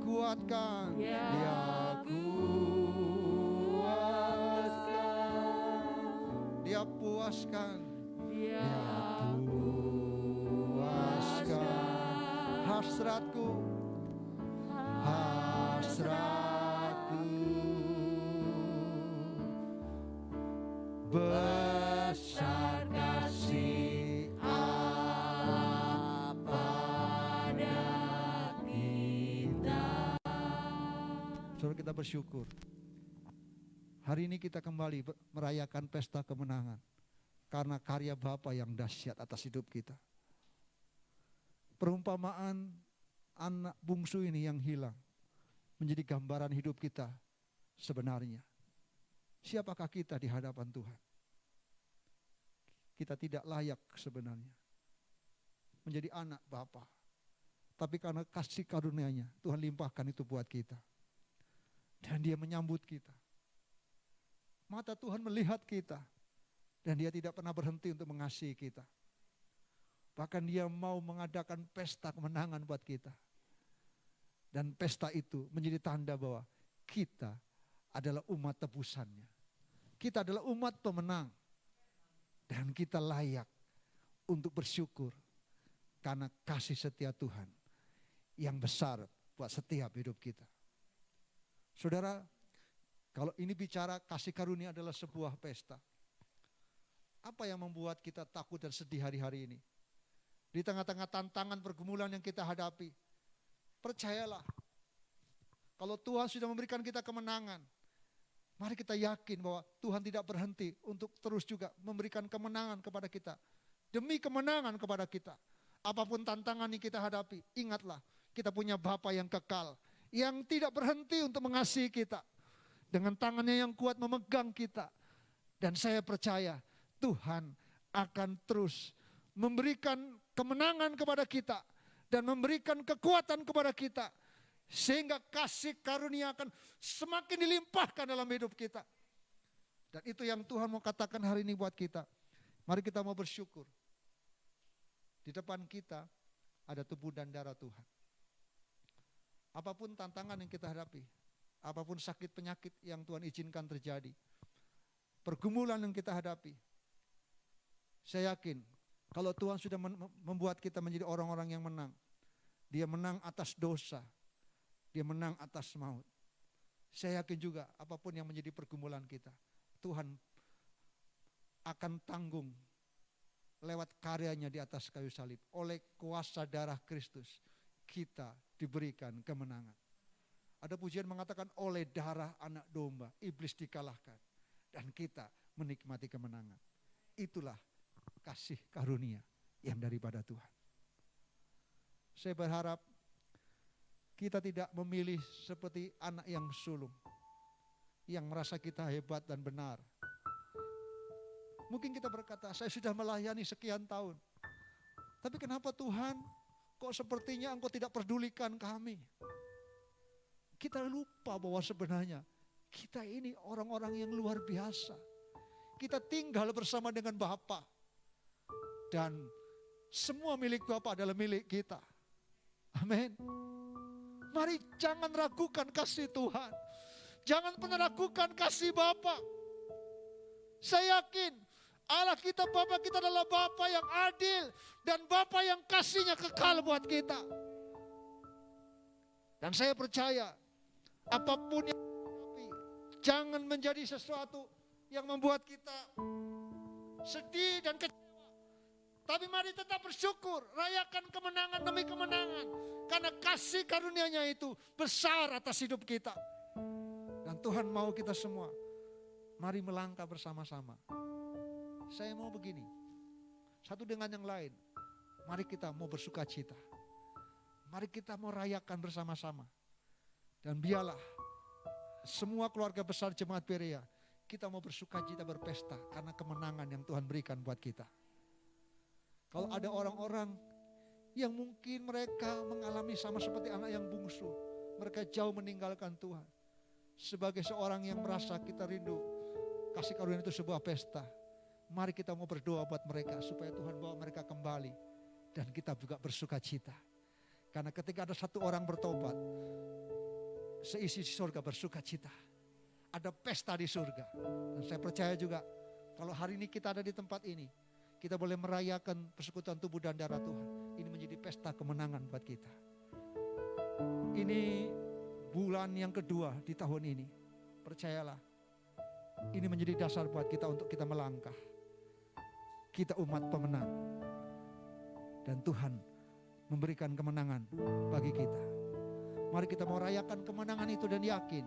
kuatkan, dia puaskan, hasratku, besar kasih Allah pada kita. Saudara, kita bersyukur hari ini kita kembali merayakan pesta kemenangan karena karya Bapa yang dahsyat atas hidup kita. Perumpamaan anak bungsu ini yang hilang menjadi gambaran hidup kita sebenarnya. Siapakah kita di hadapan Tuhan? Kita tidak layak sebenarnya menjadi anak Bapa. Tapi karena kasih karunia-Nya, Tuhan limpahkan itu buat kita. Dan Dia menyambut kita. Mata Tuhan melihat kita. Dan Dia tidak pernah berhenti untuk mengasihi kita. Bahkan Dia mau mengadakan pesta kemenangan buat kita. Dan pesta itu menjadi tanda bahwa kita adalah umat tebusannya. Kita adalah umat pemenang. Dan kita layak untuk bersyukur karena kasih setia Tuhan yang besar buat setiap hidup kita. Saudara, kalau ini bicara kasih karunia adalah sebuah pesta. Apa yang membuat kita takut dan sedih hari-hari ini? Di tengah-tengah tantangan pergumulan yang kita hadapi, percayalah, kalau Tuhan sudah memberikan kita kemenangan, mari kita yakin bahwa Tuhan tidak berhenti untuk terus juga memberikan kemenangan kepada kita. Demi kemenangan kepada kita. Apapun tantangan yang kita hadapi, ingatlah kita punya Bapa yang kekal, yang tidak berhenti untuk mengasihi kita. Dengan tangannya yang kuat memegang kita. Dan saya percaya Tuhan akan terus memberikan kemenangan kepada kita. Dan memberikan kekuatan kepada kita. Sehingga kasih karunia akan semakin dilimpahkan dalam hidup kita. Dan itu yang Tuhan mau katakan hari ini buat kita. Mari kita mau bersyukur. Di depan kita ada tubuh dan darah Tuhan. Apapun tantangan yang kita hadapi, apapun sakit penyakit yang Tuhan izinkan terjadi, pergumulan yang kita hadapi, saya yakin kalau Tuhan sudah membuat kita menjadi orang-orang yang menang, Dia menang atas dosa, Dia menang atas maut. Saya yakin juga apapun yang menjadi pergumulan kita, Tuhan akan tanggung lewat karyanya di atas kayu salib. Oleh kuasa darah Kristus kita diberikan kemenangan. Ada pujian mengatakan oleh darah anak domba iblis dikalahkan dan kita menikmati kemenangan. Itulah kasih karunia yang daripada Tuhan. Saya berharap kita tidak memilih seperti anak yang sulung, yang merasa kita hebat dan benar. Mungkin kita berkata, saya sudah melayani sekian tahun. Tapi kenapa Tuhan, kok sepertinya Engkau tidak pedulikan kami? Kita lupa bahwa sebenarnya kita ini orang-orang yang luar biasa. Kita tinggal bersama dengan Bapa. Dan semua milik Bapa adalah milik kita. Amin. Mari jangan ragukan kasih Tuhan. Jangan pernah ragukan kasih Bapa. Saya yakin Allah kita, Bapa kita adalah Bapa yang adil dan Bapa yang kasihnya kekal buat kita. Dan saya percaya apapun yang terjadi, jangan menjadi sesuatu yang membuat kita sedih dan kecewa. Tapi mari tetap bersyukur, rayakan kemenangan demi kemenangan. Karena kasih karunia-Nya itu besar atas hidup kita. Dan Tuhan mau kita semua, mari melangkah bersama-sama. Saya mau begini, satu dengan yang lain, mari kita mau bersuka cita. Mari kita mau rayakan bersama-sama. Dan biarlah semua keluarga besar Jemaat Berea, kita mau bersuka cita berpesta karena kemenangan yang Tuhan berikan buat kita. Kalau ada orang-orang yang mungkin mereka mengalami sama seperti anak yang bungsu, mereka jauh meninggalkan Tuhan. Sebagai seorang yang merasa kita rindu, kasih karunia itu sebuah pesta. Mari kita mau berdoa buat mereka supaya Tuhan bawa mereka kembali. Dan kita juga bersuka cita. Karena ketika ada satu orang bertobat, seisi surga bersuka cita. Ada pesta di surga. Dan saya percaya juga kalau hari ini kita ada di tempat ini, kita boleh merayakan persekutuan tubuh dan darah Tuhan. Ini menjadi pesta kemenangan buat kita. Ini bulan yang kedua di tahun ini. Percayalah, ini menjadi dasar buat kita untuk kita melangkah. Kita umat pemenang. Dan Tuhan memberikan kemenangan bagi kita. Mari kita mau rayakan kemenangan itu dan yakin.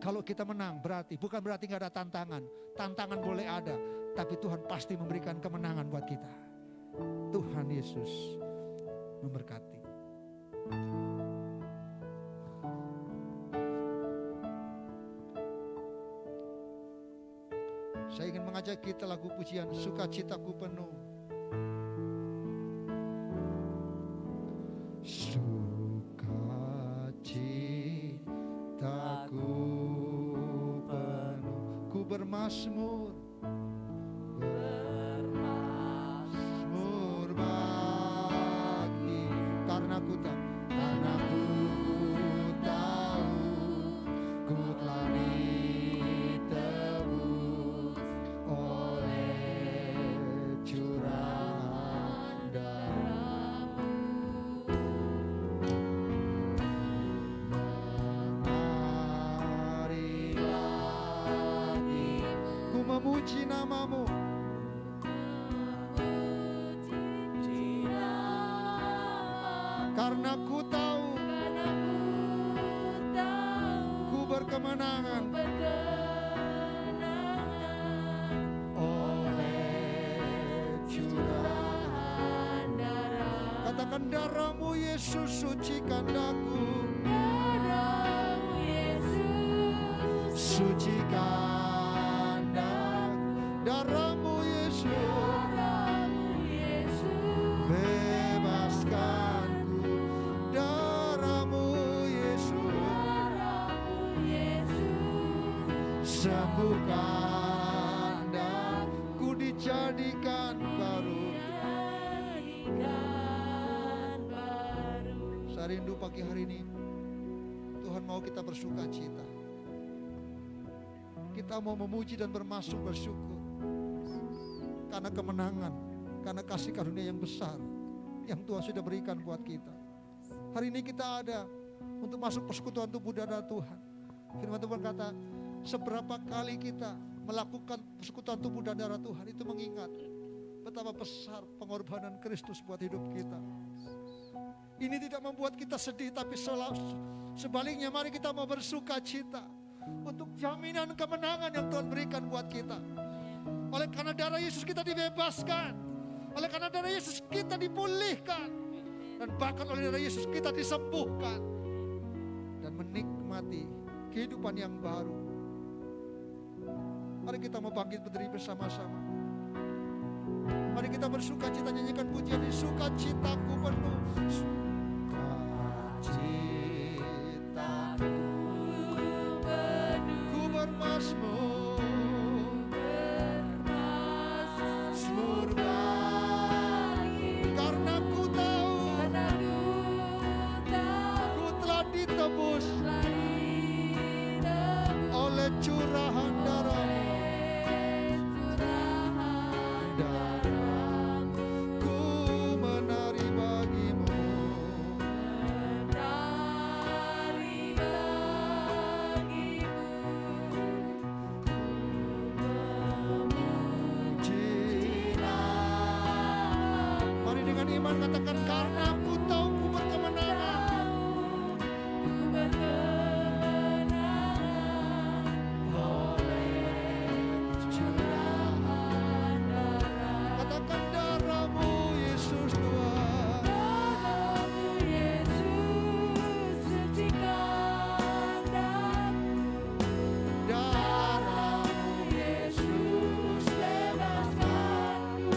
Kalau kita menang bukan berarti gak ada tantangan. Tantangan boleh ada, tapi Tuhan pasti memberikan kemenangan buat kita. Tuhan Yesus memberkati. Saya ingin mengajak kita lagu pujian Sukacitaku Penuh. Sukacitaku penuh, ku bermasmur, bermasmur bagi, karena ku tahu ku telah ditebus memuji namamu. Karena ku tahu ku berkemenangan oleh curahan darah. Katakan darahmu Yesus sucikan daku. Darahmu Yesus sucikan daku. Darahmu Yesus bebaskanku. Darahmu Yesus sembuhkan dan ku dijadikan baru. Saya rindu pagi hari ini Tuhan mau kita bersuka cita. Kita mau memuji dan bermasuk bersyukur karena kemenangan, karena kasih karunia yang besar yang Tuhan sudah berikan buat kita. Hari ini kita ada untuk masuk persekutuan tubuh darah Tuhan. Firman Tuhan kata, seberapa kali kita melakukan persekutuan tubuh dan darah Tuhan, itu mengingat betapa besar pengorbanan Kristus buat hidup kita. Ini tidak membuat kita sedih, tapi sebaliknya mari kita mau bersuka cita untuk jaminan kemenangan yang Tuhan berikan buat kita. Oleh karena darah Yesus kita dibebaskan, oleh karena darah Yesus kita dipulihkan, dan bahkan oleh darah Yesus kita disembuhkan dan menikmati kehidupan yang baru. Mari kita mau bangkit berdiri bersama-sama. Mari kita bersuka cita, nyanyikan pujian ini. Sukacitaku penuh, sukacitaku penuh, ku bermasmur bagi, karena ku tahu ku telah ditebus oleh curahan darah. Katakan karena aku tahu ku berkemenangan oleh curahan darah. Katakan darahmu Yesus Tuhan. Darahmu Yesus sucikan daku. Darahmu Yesus bebaskanku.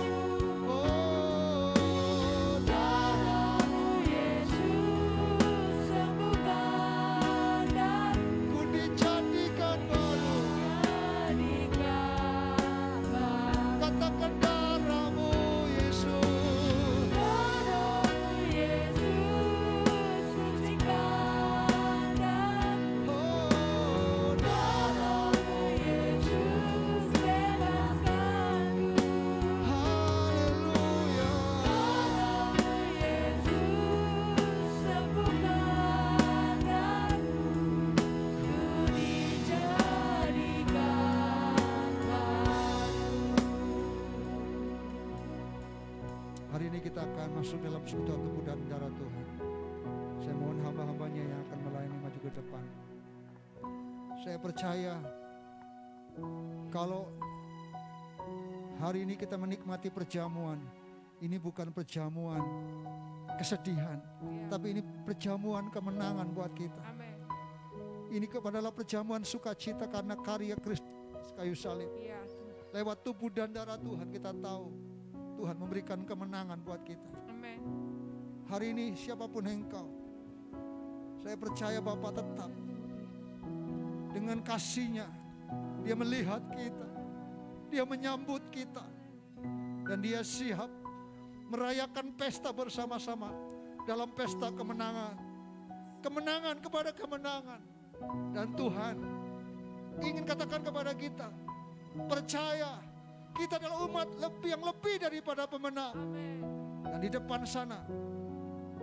Hari ini kita akan masuk dalam persekutuan tubuh dan darah Tuhan. Saya mohon hamba-hambanya yang akan melayani maju ke depan. Saya percaya kalau hari ini kita menikmati perjamuan, ini bukan perjamuan kesedihan, tapi ini perjamuan kemenangan buat kita. Amin. Ini adalah perjamuan sukacita karena karya Kristus kayu salib. Iya. Lewat tubuh dan darah Tuhan kita tahu Tuhan memberikan kemenangan buat kita. Amin. Hari ini siapapun engkau, saya percaya Bapa tetap dengan kasih-Nya, Dia melihat kita, Dia menyambut kita, dan Dia siap merayakan pesta bersama-sama dalam pesta kemenangan. Kemenangan kepada kemenangan. Dan Tuhan ingin katakan kepada kita, percaya kita adalah umat yang lebih daripada pemenang. Amin. Dan di depan sana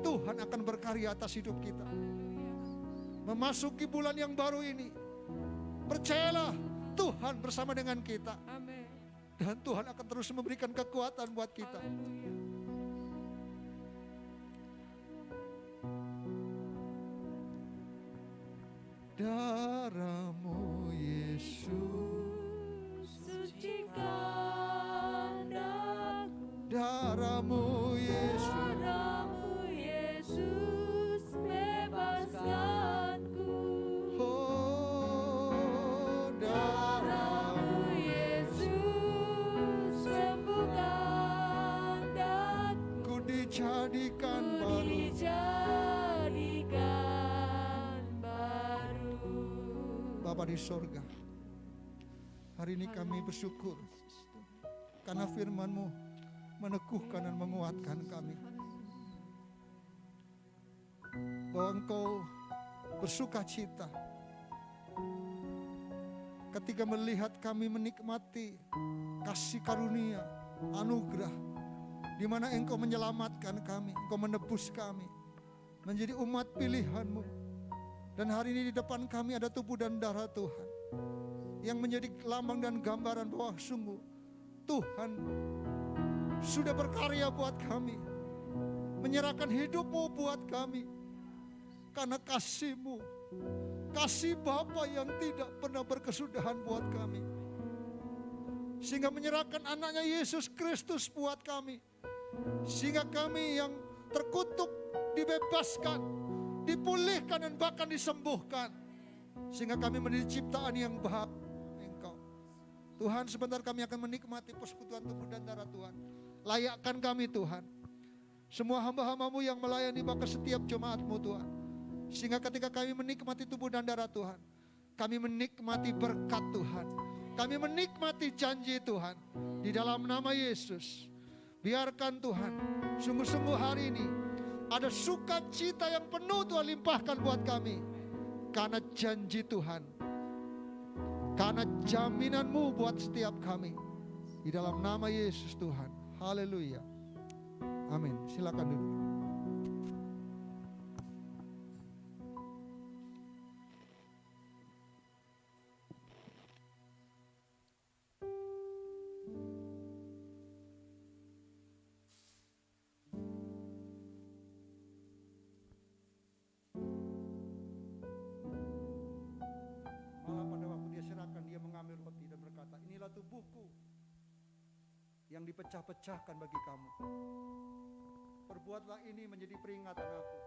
Tuhan akan berkarya atas hidup kita. Memasuki bulan yang baru ini, percayalah Tuhan bersama dengan kita. Amin. Dan Tuhan akan terus memberikan kekuatan buat kita. Darah-Mu Yesus, Sucikan daku, darah-Mu Yesus, darah-Mu Yesus, bebaskanku. oh darah-Mu Yesus, sembuhkan daku, ku dijadikan baru. dijadikan baru. Bapa di sorga, hari ini kami bersyukur karena firman-Mu meneguhkan dan menguatkan kami, bahwa Engkau bersuka cita ketika melihat kami menikmati kasih karunia, anugerah, di mana Engkau menyelamatkan kami, Engkau menebus kami menjadi umat pilihan-Mu. Dan hari ini di depan kami ada tubuh dan darah Tuhan yang menjadi lambang dan gambaran bahwa sungguh Tuhan sudah berkarya buat kami, menyerahkan hidup-Mu buat kami. Karena kasih-Mu, kasih Bapa yang tidak pernah berkesudahan buat kami, sehingga menyerahkan anaknya Yesus Kristus buat kami, sehingga kami yang terkutuk dibebaskan, dipulihkan dan bahkan disembuhkan, sehingga kami menjadi ciptaan yang baru Engkau. Tuhan, sebentar kami akan menikmati persekutuan tubuh dan darah Tuhan. Layakkan kami Tuhan, semua hamba-hamba-Mu yang melayani bahkan setiap jemaat-Mu Tuhan, sehingga ketika kami menikmati tubuh dan darah Tuhan, kami menikmati berkat Tuhan, kami menikmati janji Tuhan. Di dalam nama Yesus, biarkan Tuhan sungguh-sungguh hari ini ada sukacita yang penuh Tuhan limpahkan buat kami. Karena janji Tuhan, karena jaminan-Mu buat setiap kami. Di dalam nama Yesus Tuhan. Haleluya. Amin. Silakan duduk. Tubuhku yang dipecah-pecahkan bagi kamu. Perbuatlah ini menjadi peringatan aku.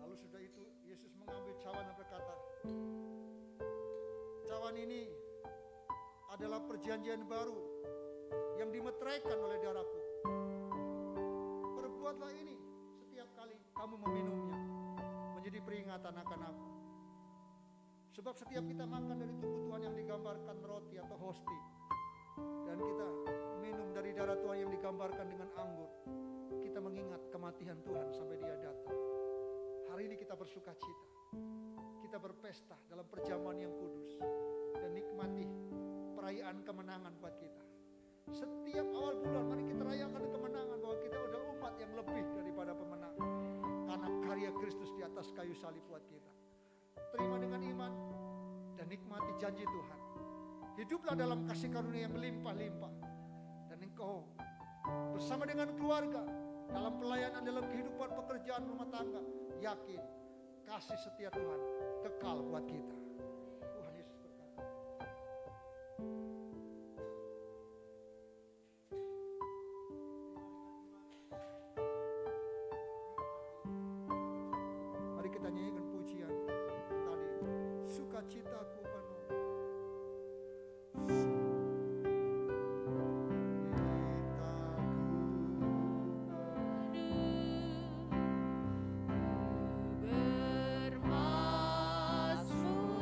Lalu sudah itu Yesus mengambil cawan dan berkata, cawan ini adalah perjanjian baru yang dimeteraikan oleh darahku. Perbuatlah ini setiap kali kamu meminumnya menjadi peringatan akan aku. Sebab setiap kita makan dari tubuh Tuhan yang digambarkan roti atau hosti, dan kita minum dari darah Tuhan yang digambarkan dengan anggur, kita mengingat kematian Tuhan sampai Dia datang. Hari ini kita bersuka cita, kita berpesta dalam perjamuan yang kudus, dan nikmati perayaan kemenangan buat kita. Setiap awal bulan mari kita rayakan kemenangan, bahwa kita udah umat yang lebih daripada pemenang, karena karya Kristus di atas kayu salib buat kita. Terima dengan iman dan nikmati janji Tuhan. Hiduplah dalam kasih karunia yang melimpah-limpah, dan engkau bersama dengan keluarga dalam pelayanan, dalam kehidupan pekerjaan rumah tangga, yakin kasih setia Tuhan kekal buat kita. Tuhan Yesus berkata. Mari kita nyanyikan pujian tadi, sukacitaku penuh. Bermasmur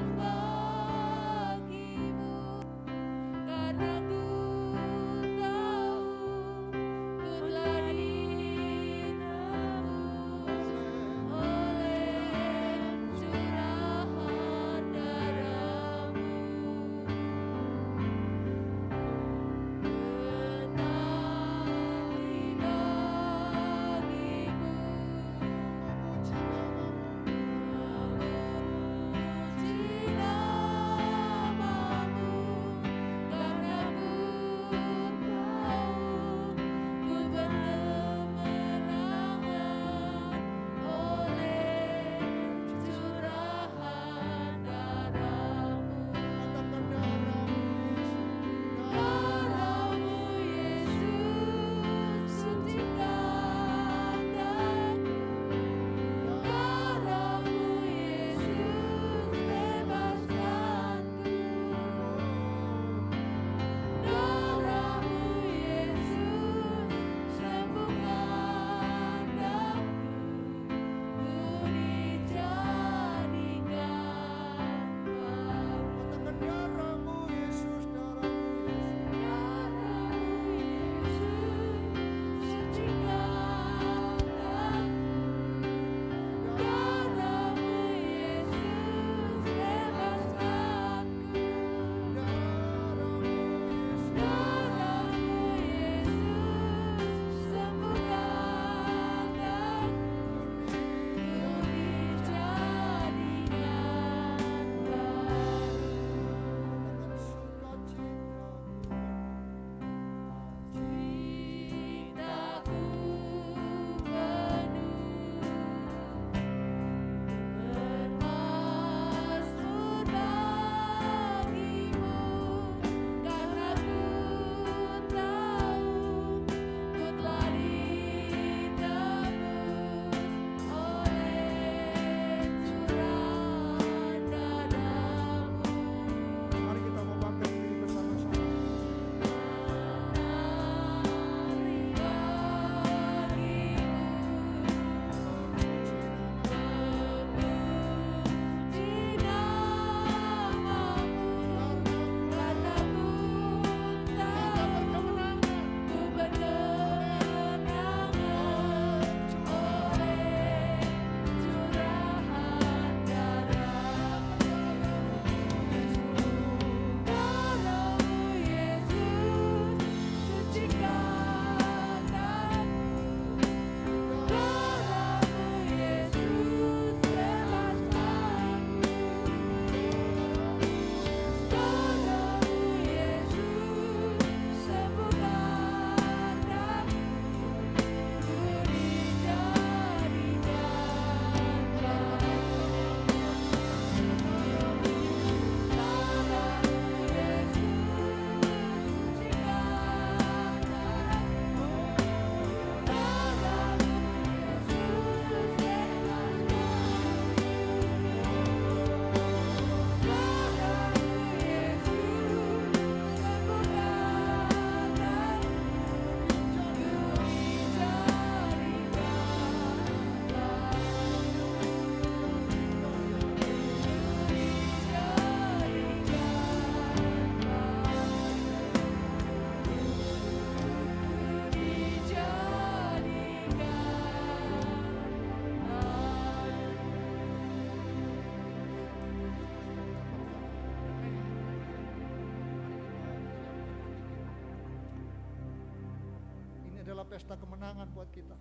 adalah pesta kemenangan buat kita.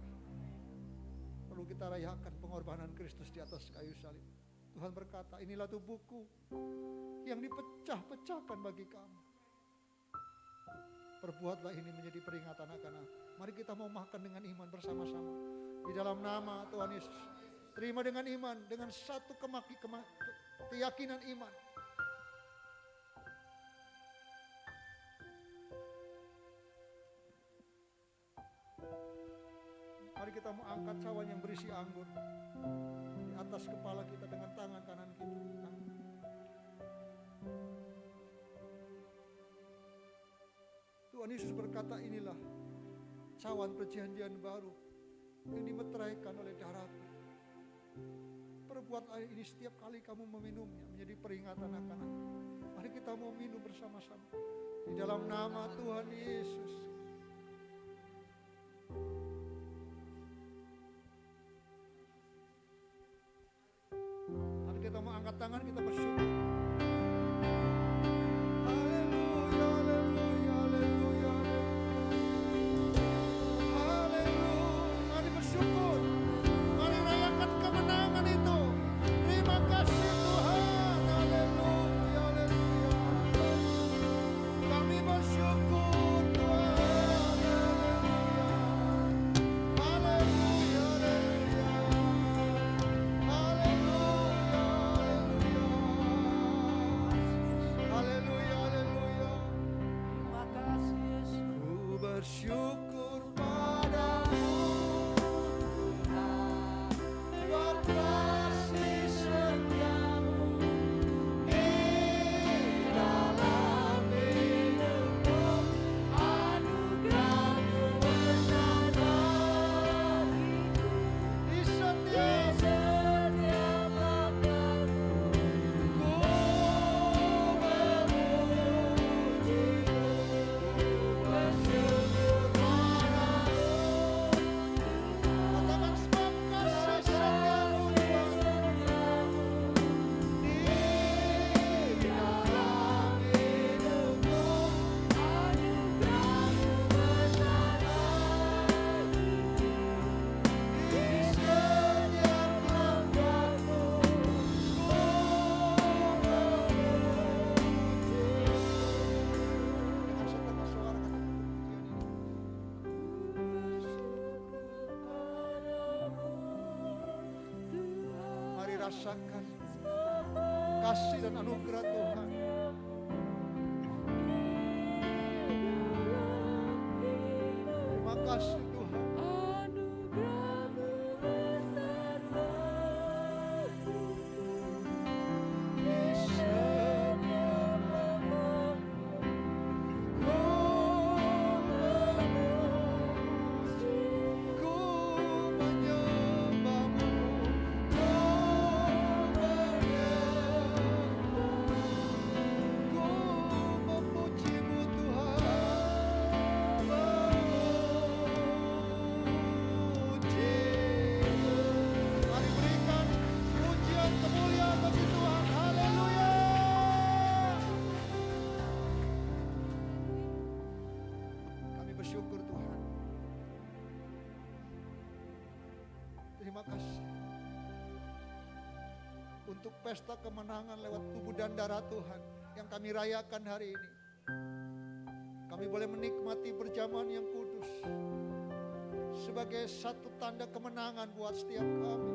Perlu kita rayakan pengorbanan Kristus di atas kayu salib. Tuhan berkata, inilah tubuhku yang dipecah-pecahkan bagi kamu. Perbuatlah ini menjadi peringatan akan aku. Mari kita mau makan dengan iman bersama-sama. Di dalam nama Tuhan Yesus. Terima dengan iman, dengan satu keyakinan iman. Mari kita mau angkat cawan yang berisi anggur di atas kepala kita dengan tangan kanan kita. Tuhan Yesus berkata, inilah cawan perjanjian baru yang dimeteraikan oleh darahku. Perbuatlah ini setiap kali kamu meminumnya menjadi peringatan akan aku. Mari kita mau minum bersama-sama di dalam nama Tuhan Yesus. Mari kita mau angkat tangan, kita bersyukur. Bersyukur padamu Tuhan, buat kasih setiamu di dalam hidupku, anugerahmu besar bagiku, di setiap langkahku, ku memujimu, bersyukur. Rasakan kasih dan anugerah Tuhan. Terima kasih Tuhan. Anugerahmu besar bagiku, di setiap langkahku, ku memuji, ku menyembahmu. Bersyukur Tuhan. Terima kasih untuk pesta kemenangan lewat tubuh dan darah Tuhan yang kami rayakan hari ini. Kami boleh menikmati perjamuan yang kudus sebagai satu tanda kemenangan buat setiap kami,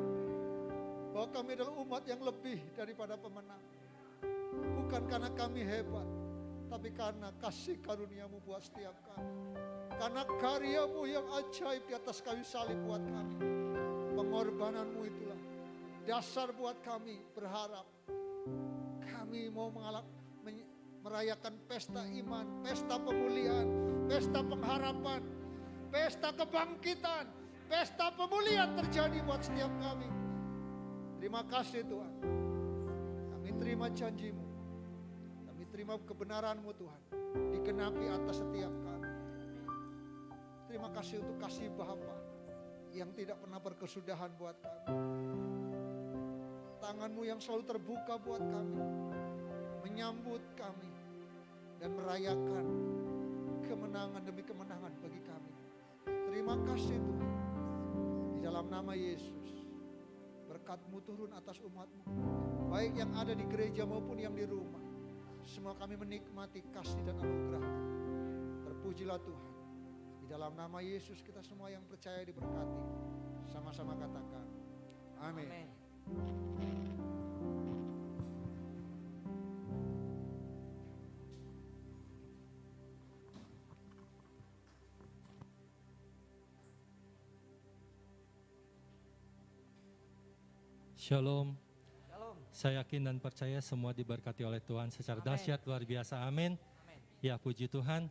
bahwa kami adalah umat yang lebih daripada pemenang. Bukan karena kami hebat, tapi karena kasih karuniamu buat setiap kami. Karena karyamu yang ajaib di atas kayu salib buat kami. Pengorbananmu itulah dasar buat kami berharap. Kami mau merayakan pesta iman, pesta pemulihan, pesta pengharapan, pesta kebangkitan, pesta pemulihan terjadi buat setiap kami. Terima kasih Tuhan. Kami terima janjimu. Kami terima kebenaranmu Tuhan. Digenapi atas setiap kami. Terima kasih untuk kasih Bapa yang tidak pernah berkesudahan buat kami. Tanganmu yang selalu terbuka buat kami, menyambut kami, dan merayakan kemenangan demi kemenangan bagi kami. Terima Terima kasih Tuhan. Di dalam nama Yesus, berkat-Mu turun atas umat-Mu, baik yang ada di gereja maupun yang di rumah. Semua kami menikmati kasih dan anugerah. Terpujilah Tuhan. Di dalam nama Yesus kita semua yang percaya diberkati. Sama-sama katakan amin. Shalom. Saya yakin dan percaya semua diberkati oleh Tuhan secara dahsyat luar biasa. Amin. Ya, puji Tuhan.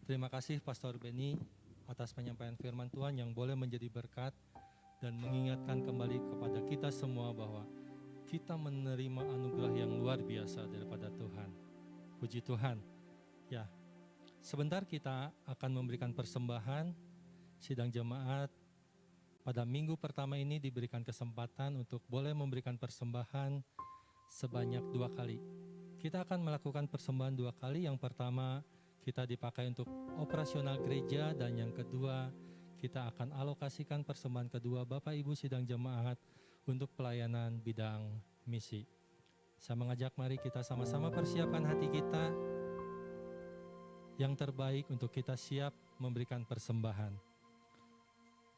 Terima kasih Pastor Benny atas penyampaian firman Tuhan yang boleh menjadi berkat dan mengingatkan kembali kepada kita semua bahwa kita menerima anugerah yang luar biasa daripada Tuhan. Puji Tuhan. Ya, sebentar kita akan memberikan persembahan. Sidang jemaat pada minggu pertama ini diberikan kesempatan untuk boleh memberikan persembahan sebanyak 2 kali. Kita akan melakukan persembahan 2 kali. Yang pertama kita dipakai untuk operasional gereja, dan yang kedua kita akan alokasikan persembahan kedua Bapak Ibu sidang jemaat untuk pelayanan bidang misi. Saya mengajak mari kita sama-sama persiapkan hati kita yang terbaik untuk kita siap memberikan persembahan.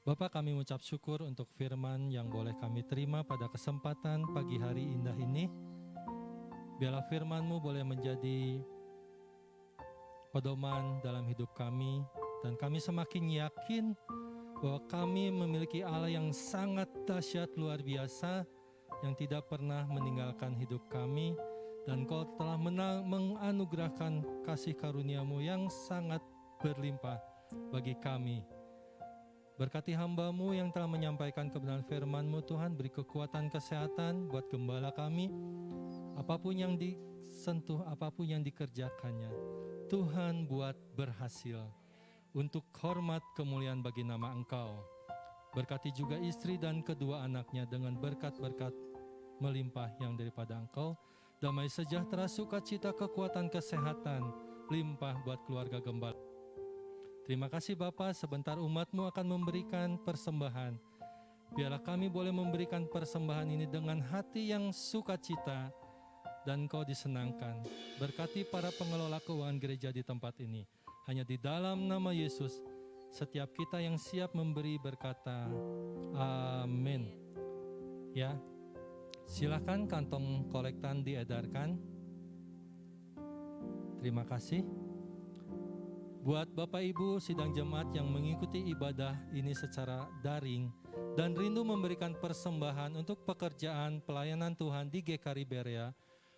Bapak, kami mengucap syukur untuk firman yang boleh kami terima pada kesempatan pagi hari indah ini. Biarlah firman-Mu boleh menjadi pedoman dalam hidup kami, dan kami semakin yakin bahwa kami memiliki Allah yang sangat dahsyat luar biasa, yang tidak pernah meninggalkan hidup kami, dan Kau telah menganugerahkan kasih karunia-Mu yang sangat berlimpah bagi kami. Berkati hamba-Mu yang telah menyampaikan kebenaran firman-Mu, Tuhan. Beri kekuatan kesehatan buat gembala kami. Apapun yang disentuh, apapun yang dikerjakannya, Tuhan buat berhasil untuk hormat kemuliaan bagi nama Engkau. Berkati juga istri dan kedua anaknya dengan berkat-berkat melimpah yang daripada Engkau. Damai sejahtera, sukacita, kekuatan, kesehatan limpah buat keluarga gembala. Terima kasih Bapa, sebentar umat-Mu akan memberikan persembahan. Biarlah kami boleh memberikan persembahan ini dengan hati yang sukacita dan Kau disenangkan. Berkati para pengelola keuangan gereja di tempat ini. Hanya di dalam nama Yesus, setiap kita yang siap memberi berkata, amin. Ya, silakan kantong kolektan diedarkan. Terima kasih. Buat Bapak Ibu sidang jemaat yang mengikuti ibadah ini secara daring dan rindu memberikan persembahan untuk pekerjaan pelayanan Tuhan di GKRI Berea,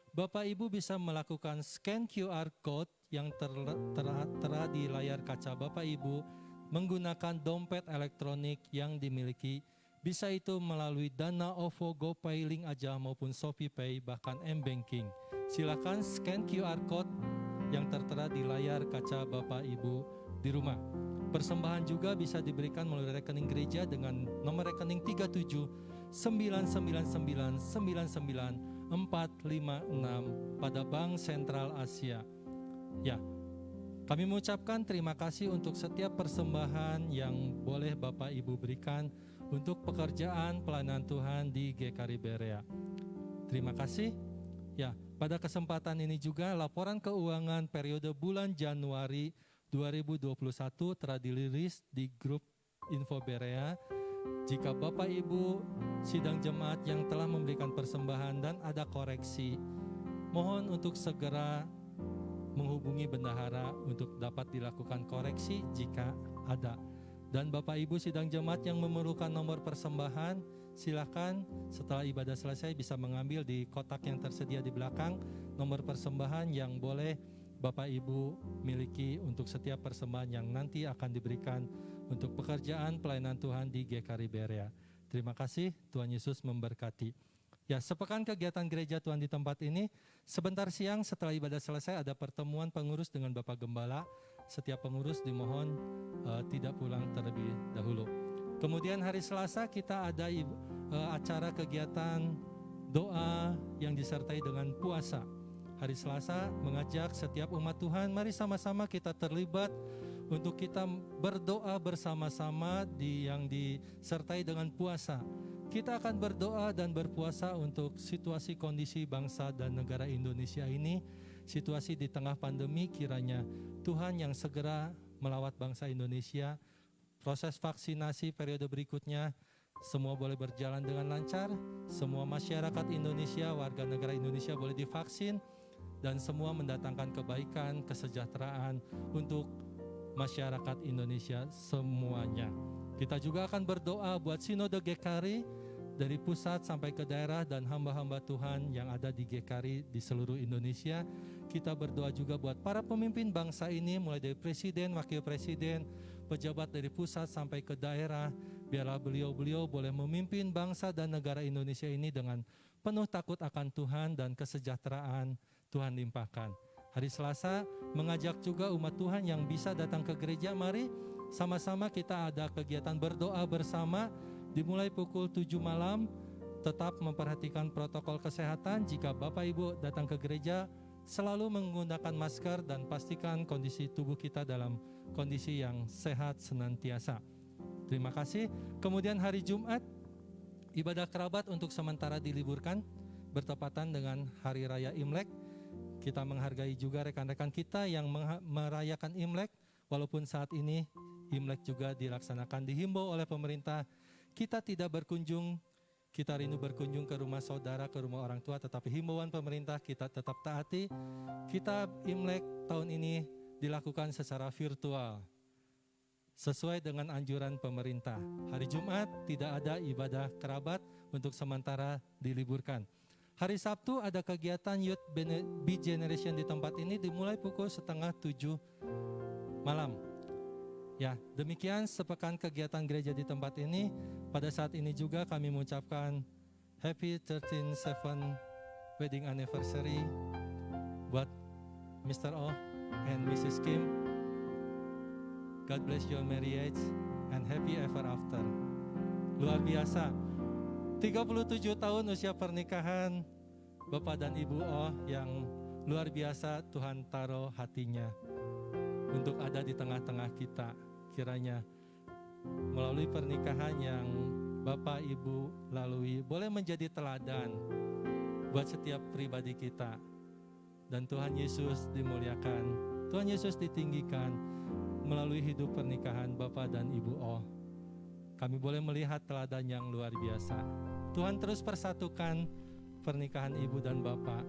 Bapak Ibu bisa melakukan scan QR Code yang tertera di layar kaca Bapak Ibu menggunakan dompet elektronik yang dimiliki. Bisa itu melalui Dana, OVO, GoPay, Link Aja maupun ShopeePay, bahkan M-Banking. Silakan scan QR Code yang tertera di layar kaca Bapak Ibu di rumah. Persembahan juga bisa diberikan melalui rekening gereja dengan nomor rekening 3799999456 pada Bank Sentral Asia. Ya, kami mengucapkan terima kasih untuk setiap persembahan yang boleh Bapak Ibu berikan untuk pekerjaan pelayanan Tuhan di GKRI Berea. Terima kasih. Ya, pada kesempatan ini juga laporan keuangan periode bulan Januari 2021 telah dirilis di grup Info Berea. Jika Bapak Ibu sidang jemaat yang telah memberikan persembahan dan ada koreksi, mohon untuk segera menghubungi bendahara untuk dapat dilakukan koreksi jika ada. Dan Bapak Ibu sidang jemaat yang memerlukan nomor persembahan, silakan setelah ibadah selesai bisa mengambil di kotak yang tersedia di belakang nomor persembahan yang boleh Bapak Ibu miliki untuk setiap persembahan yang nanti akan diberikan untuk pekerjaan pelayanan Tuhan di GKRI Berea. Terima kasih, Tuhan Yesus memberkati. Ya, sepekan kegiatan gereja Tuhan di tempat ini. Sebentar siang setelah ibadah selesai ada pertemuan pengurus dengan Bapak Gembala. Setiap pengurus dimohon tidak pulang terlebih dahulu. Kemudian hari Selasa kita ada acara kegiatan doa yang disertai dengan puasa. Hari Selasa mengajak setiap umat Tuhan, mari sama-sama kita terlibat untuk kita berdoa bersama-sama yang disertai dengan puasa. Kita akan berdoa dan berpuasa untuk situasi kondisi bangsa dan negara Indonesia ini, situasi di tengah pandemi. Kiranya Tuhan yang segera melawat bangsa Indonesia, proses vaksinasi periode berikutnya semua boleh berjalan dengan lancar, semua masyarakat Indonesia, warga negara Indonesia boleh divaksin, dan semua mendatangkan kebaikan, kesejahteraan untuk masyarakat Indonesia semuanya. Kita juga akan berdoa buat Sinode GKRI dari pusat sampai ke daerah dan hamba-hamba Tuhan yang ada di GKRI di seluruh Indonesia. Kita berdoa juga buat para pemimpin bangsa ini, mulai dari presiden, wakil presiden, pejabat dari pusat sampai ke daerah. Biarlah beliau-beliau boleh memimpin bangsa dan negara Indonesia ini dengan penuh takut akan Tuhan dan kesejahteraan Tuhan limpahkan. Hari Selasa mengajak juga umat Tuhan yang bisa datang ke gereja, mari sama-sama kita ada kegiatan berdoa bersama dimulai pukul 7 malam. Tetap memperhatikan protokol kesehatan. Jika Bapak Ibu datang ke gereja, selalu menggunakan masker dan pastikan kondisi tubuh kita dalam kondisi yang sehat senantiasa. Terima kasih. Kemudian hari Jumat, ibadah kerabat untuk sementara diliburkan bertepatan dengan Hari Raya Imlek. Kita menghargai juga rekan-rekan kita yang merayakan Imlek, walaupun saat ini Imlek juga dilaksanakan. Dihimbau oleh pemerintah, kita tidak berkunjung, kita rindu berkunjung ke rumah saudara, ke rumah orang tua, tetapi himbauan pemerintah kita tetap taati. Kita Imlek tahun ini dilakukan secara virtual, sesuai dengan anjuran pemerintah. Hari Jumat tidak ada ibadah kerabat, untuk sementara diliburkan. Hari Sabtu ada kegiatan Youth Beat Generation di tempat ini dimulai pukul 6:30 malam. Ya, demikian sepekan kegiatan gereja di tempat ini. Pada saat ini juga kami mengucapkan Happy 13/7 Wedding Anniversary buat Mr. O and Mrs. Kim. God bless your marriage and happy ever after. Luar biasa. 37 tahun usia pernikahan Bapak dan Ibu O yang luar biasa Tuhan taruh hatinya untuk ada di tengah-tengah kita. Kiranya melalui pernikahan yang Bapak Ibu lalui boleh menjadi teladan buat setiap pribadi kita. Dan Tuhan Yesus dimuliakan, Tuhan Yesus ditinggikan melalui hidup pernikahan Bapak dan Ibu O. Kami boleh melihat teladan yang luar biasa. Tuhan terus persatukan pernikahan ibu dan bapak.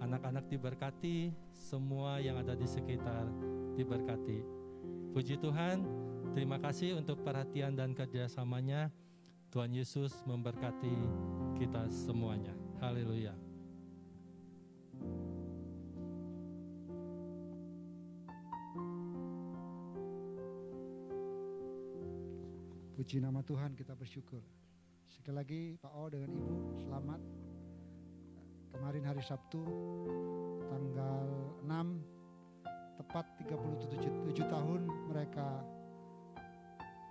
Anak-anak diberkati, semua yang ada di sekitar diberkati. Puji Tuhan, terima kasih untuk perhatian dan kerjasamanya. Tuhan Yesus memberkati kita semuanya. Haleluya. Puji nama Tuhan, kita bersyukur. Sekali lagi Pak O dengan Ibu selamat. Kemarin hari Sabtu tanggal 6 tepat 37 tahun mereka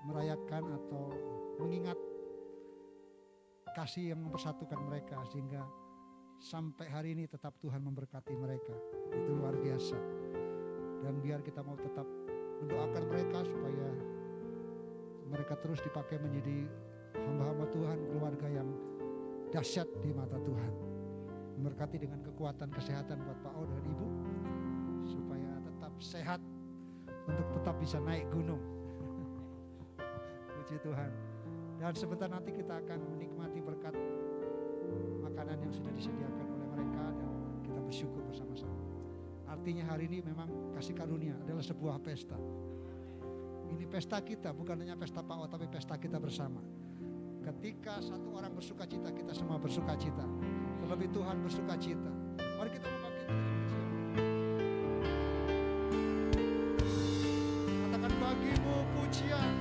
merayakan atau mengingat kasih yang mempersatukan mereka, sehingga sampai hari ini tetap Tuhan memberkati mereka. Itu luar biasa. Dan biar kita mau tetap mendoakan mereka supaya mereka terus dipakai menjadi hamba-hamba Tuhan, keluarga yang dahsyat di mata Tuhan. Memberkati dengan kekuatan kesehatan buat Pak O dan Ibu, supaya tetap sehat untuk tetap bisa naik gunung. Puji Tuhan. Dan sebentar nanti kita akan menikmati berkat makanan yang sudah disediakan oleh mereka, dan kita bersyukur bersama-sama. Artinya hari ini memang kasih karunia adalah sebuah pesta. Ini pesta kita, bukan hanya pesta Pak O, tapi pesta kita bersama. Ketika satu orang bersuka cita, kita semua bersuka cita. Terlebih Tuhan bersuka cita. Mari kita membangkitkan katakan bagimu pujian.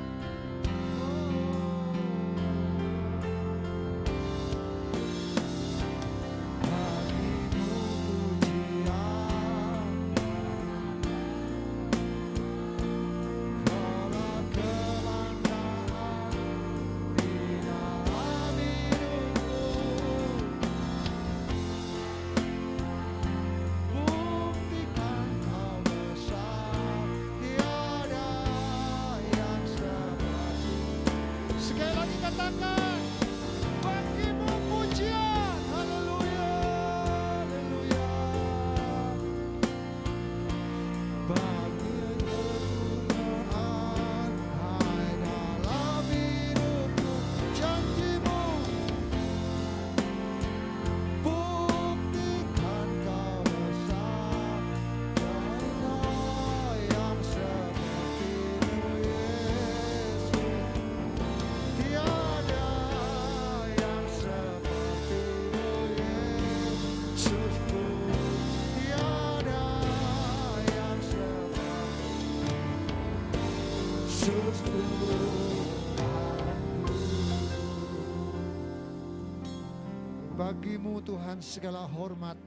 Buktikan kau besar, tiada Sekali lagi katakan, bagimu pujian. Haleluya, haleluya. Bagimu Tuhan, hai dalam hidupku, janjimu buktikan kau besar. Kau yang sepertimu Yesus, tiada yang sepertimu Yesusku, tiada yang sepertimu Yesusku. Bagimu Tuhan segala hormat,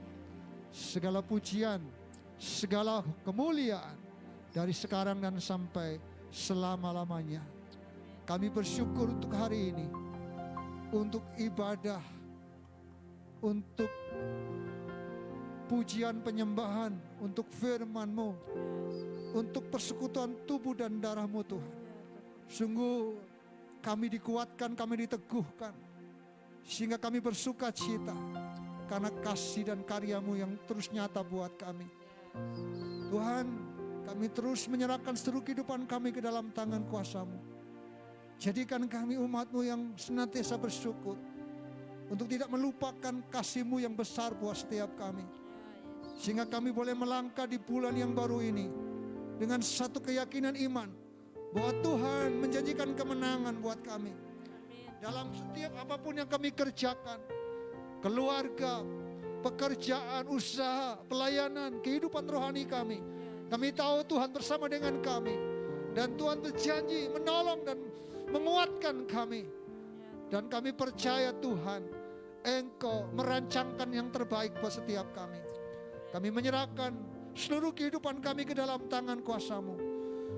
segala pujian, segala kemuliaan dari sekarang dan sampai selama-lamanya. Kami bersyukur untuk hari ini, untuk ibadah, untuk pujian penyembahan, untuk firman-Mu, untuk persekutuan tubuh dan darah-Mu Tuhan. Sungguh kami dikuatkan, kami diteguhkan, sehingga kami bersuka cita karena kasih dan karya-Mu yang terus nyata buat kami. Tuhan, kami terus menyerahkan seluruh kehidupan kami ke dalam tangan kuasa-Mu. Jadikan kami umat-Mu yang senantiasa bersyukur, untuk tidak melupakan kasih-Mu yang besar buat setiap kami. Sehingga kami boleh melangkah di bulan yang baru ini dengan satu keyakinan iman bahwa Tuhan menjanjikan kemenangan buat kami. Dalam setiap apapun yang kami kerjakan, keluarga, pekerjaan, usaha, pelayanan, kehidupan rohani kami, kami tahu Tuhan bersama dengan kami. Dan Tuhan berjanji menolong dan menguatkan kami. Dan kami percaya Tuhan, Engkau merancangkan yang terbaik buat setiap kami. Kami menyerahkan seluruh kehidupan kami ke dalam tangan kuasa-Mu.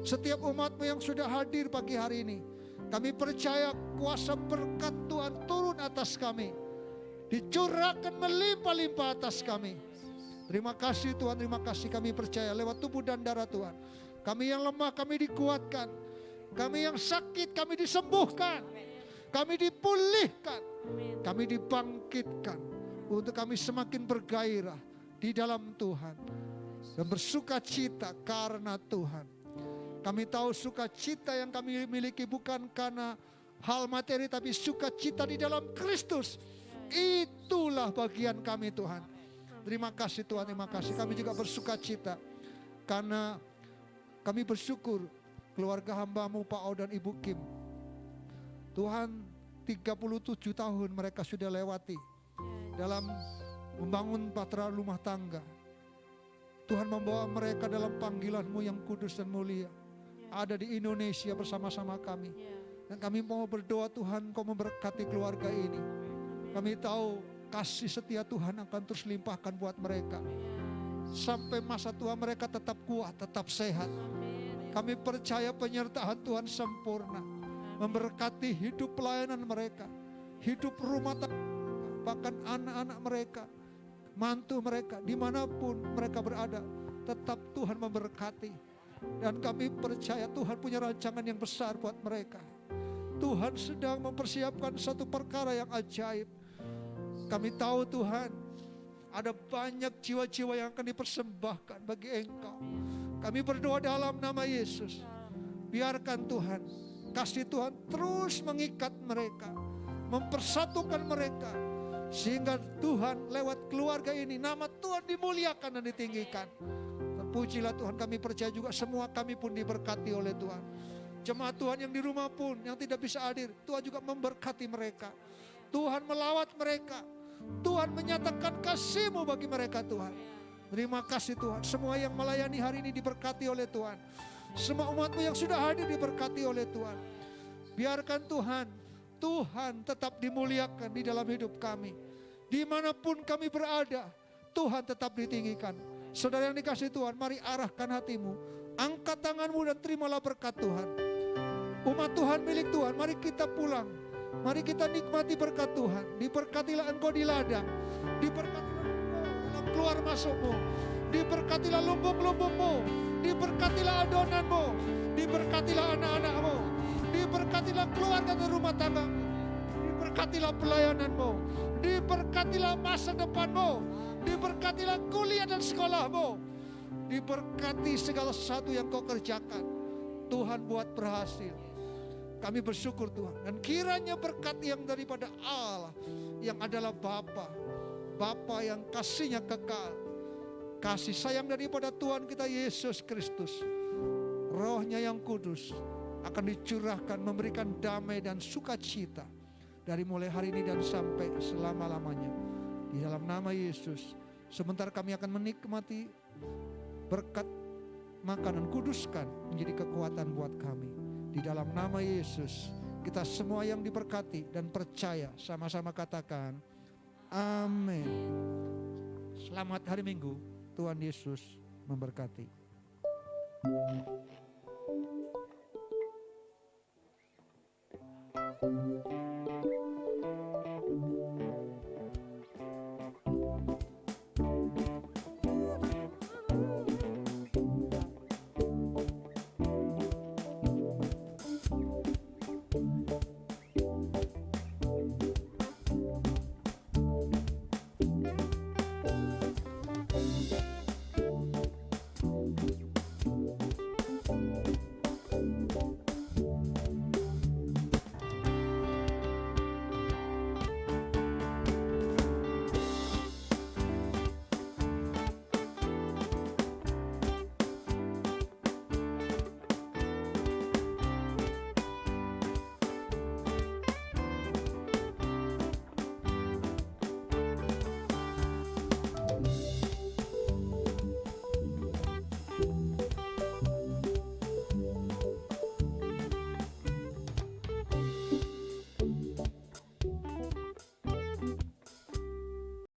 Setiap umat-Mu yang sudah hadir pagi hari ini, kami percaya kuasa berkat Tuhan turun atas kami, dicurahkan melimpah-limpah atas kami. Terima kasih Tuhan, terima kasih. Kami percaya lewat tubuh dan darah Tuhan, kami yang lemah kami dikuatkan, kami yang sakit kami disembuhkan, kami dipulihkan, kami dibangkitkan, untuk kami semakin bergairah di dalam Tuhan dan bersuka cita karena Tuhan. Kami tahu sukacita yang kami miliki bukan karena hal materi, tapi sukacita di dalam Kristus. Itulah bagian kami Tuhan. Terima kasih Tuhan, terima kasih. Kami juga bersukacita karena kami bersyukur keluarga hamba-Mu Pak O dan Ibu Kim. Tuhan, 37 tahun mereka sudah lewati dalam membangun bahtera rumah tangga. Tuhan membawa mereka dalam panggilan-Mu yang kudus dan mulia. Ada di Indonesia bersama-sama kami. Dan kami mau berdoa Tuhan, Kau memberkati keluarga ini. Kami tahu kasih setia Tuhan akan terus limpahkan buat mereka. Sampai masa tua mereka tetap kuat, tetap sehat. Kami percaya penyertaan Tuhan sempurna. Memberkati hidup pelayanan mereka, hidup rumah tangga, bahkan anak-anak mereka, mantu mereka, dimanapun mereka berada. Tetap Tuhan memberkati. Dan kami percaya Tuhan punya rancangan yang besar buat mereka. Tuhan sedang mempersiapkan satu perkara yang ajaib. Kami tahu Tuhan, ada banyak jiwa-jiwa yang akan dipersembahkan bagi Engkau. Kami berdoa dalam nama Yesus. Biarkan Tuhan, kasih Tuhan terus mengikat mereka, mempersatukan mereka. Sehingga Tuhan lewat keluarga ini, nama Tuhan dimuliakan dan ditinggikan. Pujilah Tuhan, kami percaya juga semua kami pun diberkati oleh Tuhan. Jemaat Tuhan yang di rumah pun, yang tidak bisa hadir, Tuhan juga memberkati mereka. Tuhan melawat mereka. Tuhan menyatakan kasih-Mu bagi mereka Tuhan. Terima kasih Tuhan. Semua yang melayani hari ini diberkati oleh Tuhan. Semua umat-Mu yang sudah hadir diberkati oleh Tuhan. Biarkan Tuhan, Tuhan tetap dimuliakan di dalam hidup kami. Dimanapun kami berada, Tuhan tetap ditinggikan. Saudara yang dikasihi Tuhan, mari arahkan hatimu, angkat tanganmu dan terimalah berkat Tuhan. Umat Tuhan milik Tuhan, mari kita pulang. Mari kita nikmati berkat Tuhan. Diberkatilah engkau di ladang, diberkatilah engkau dalam keluar masukmu, diberkatilah lumbung-lumbungmu, diberkatilah adonanmu, diberkatilah anak-anakmu, diberkatilah Diberkatilah keluarga dan rumah tanggamu. Diberkatilah pelayananmu. Diberkatilah masa depanmu. Diberkatilah kuliah dan sekolahmu. Diberkati segala sesuatu yang kau kerjakan. Tuhan buat berhasil. Kami bersyukur Tuhan. Dan kiranya berkat yang daripada Allah, yang adalah Bapa yang kasihnya kekal, kasih sayang daripada Tuhan kita Yesus Kristus, Roh-Nya yang kudus akan dicurahkan, memberikan damai dan sukacita dari mulai hari ini dan sampai selama-lamanya. Di dalam nama Yesus, sebentar kami akan menikmati berkat makanan, kuduskan menjadi kekuatan buat kami. Di dalam nama Yesus, kita semua yang diberkati dan percaya sama-sama katakan amin. Selamat hari Minggu. Tuhan Yesus memberkati.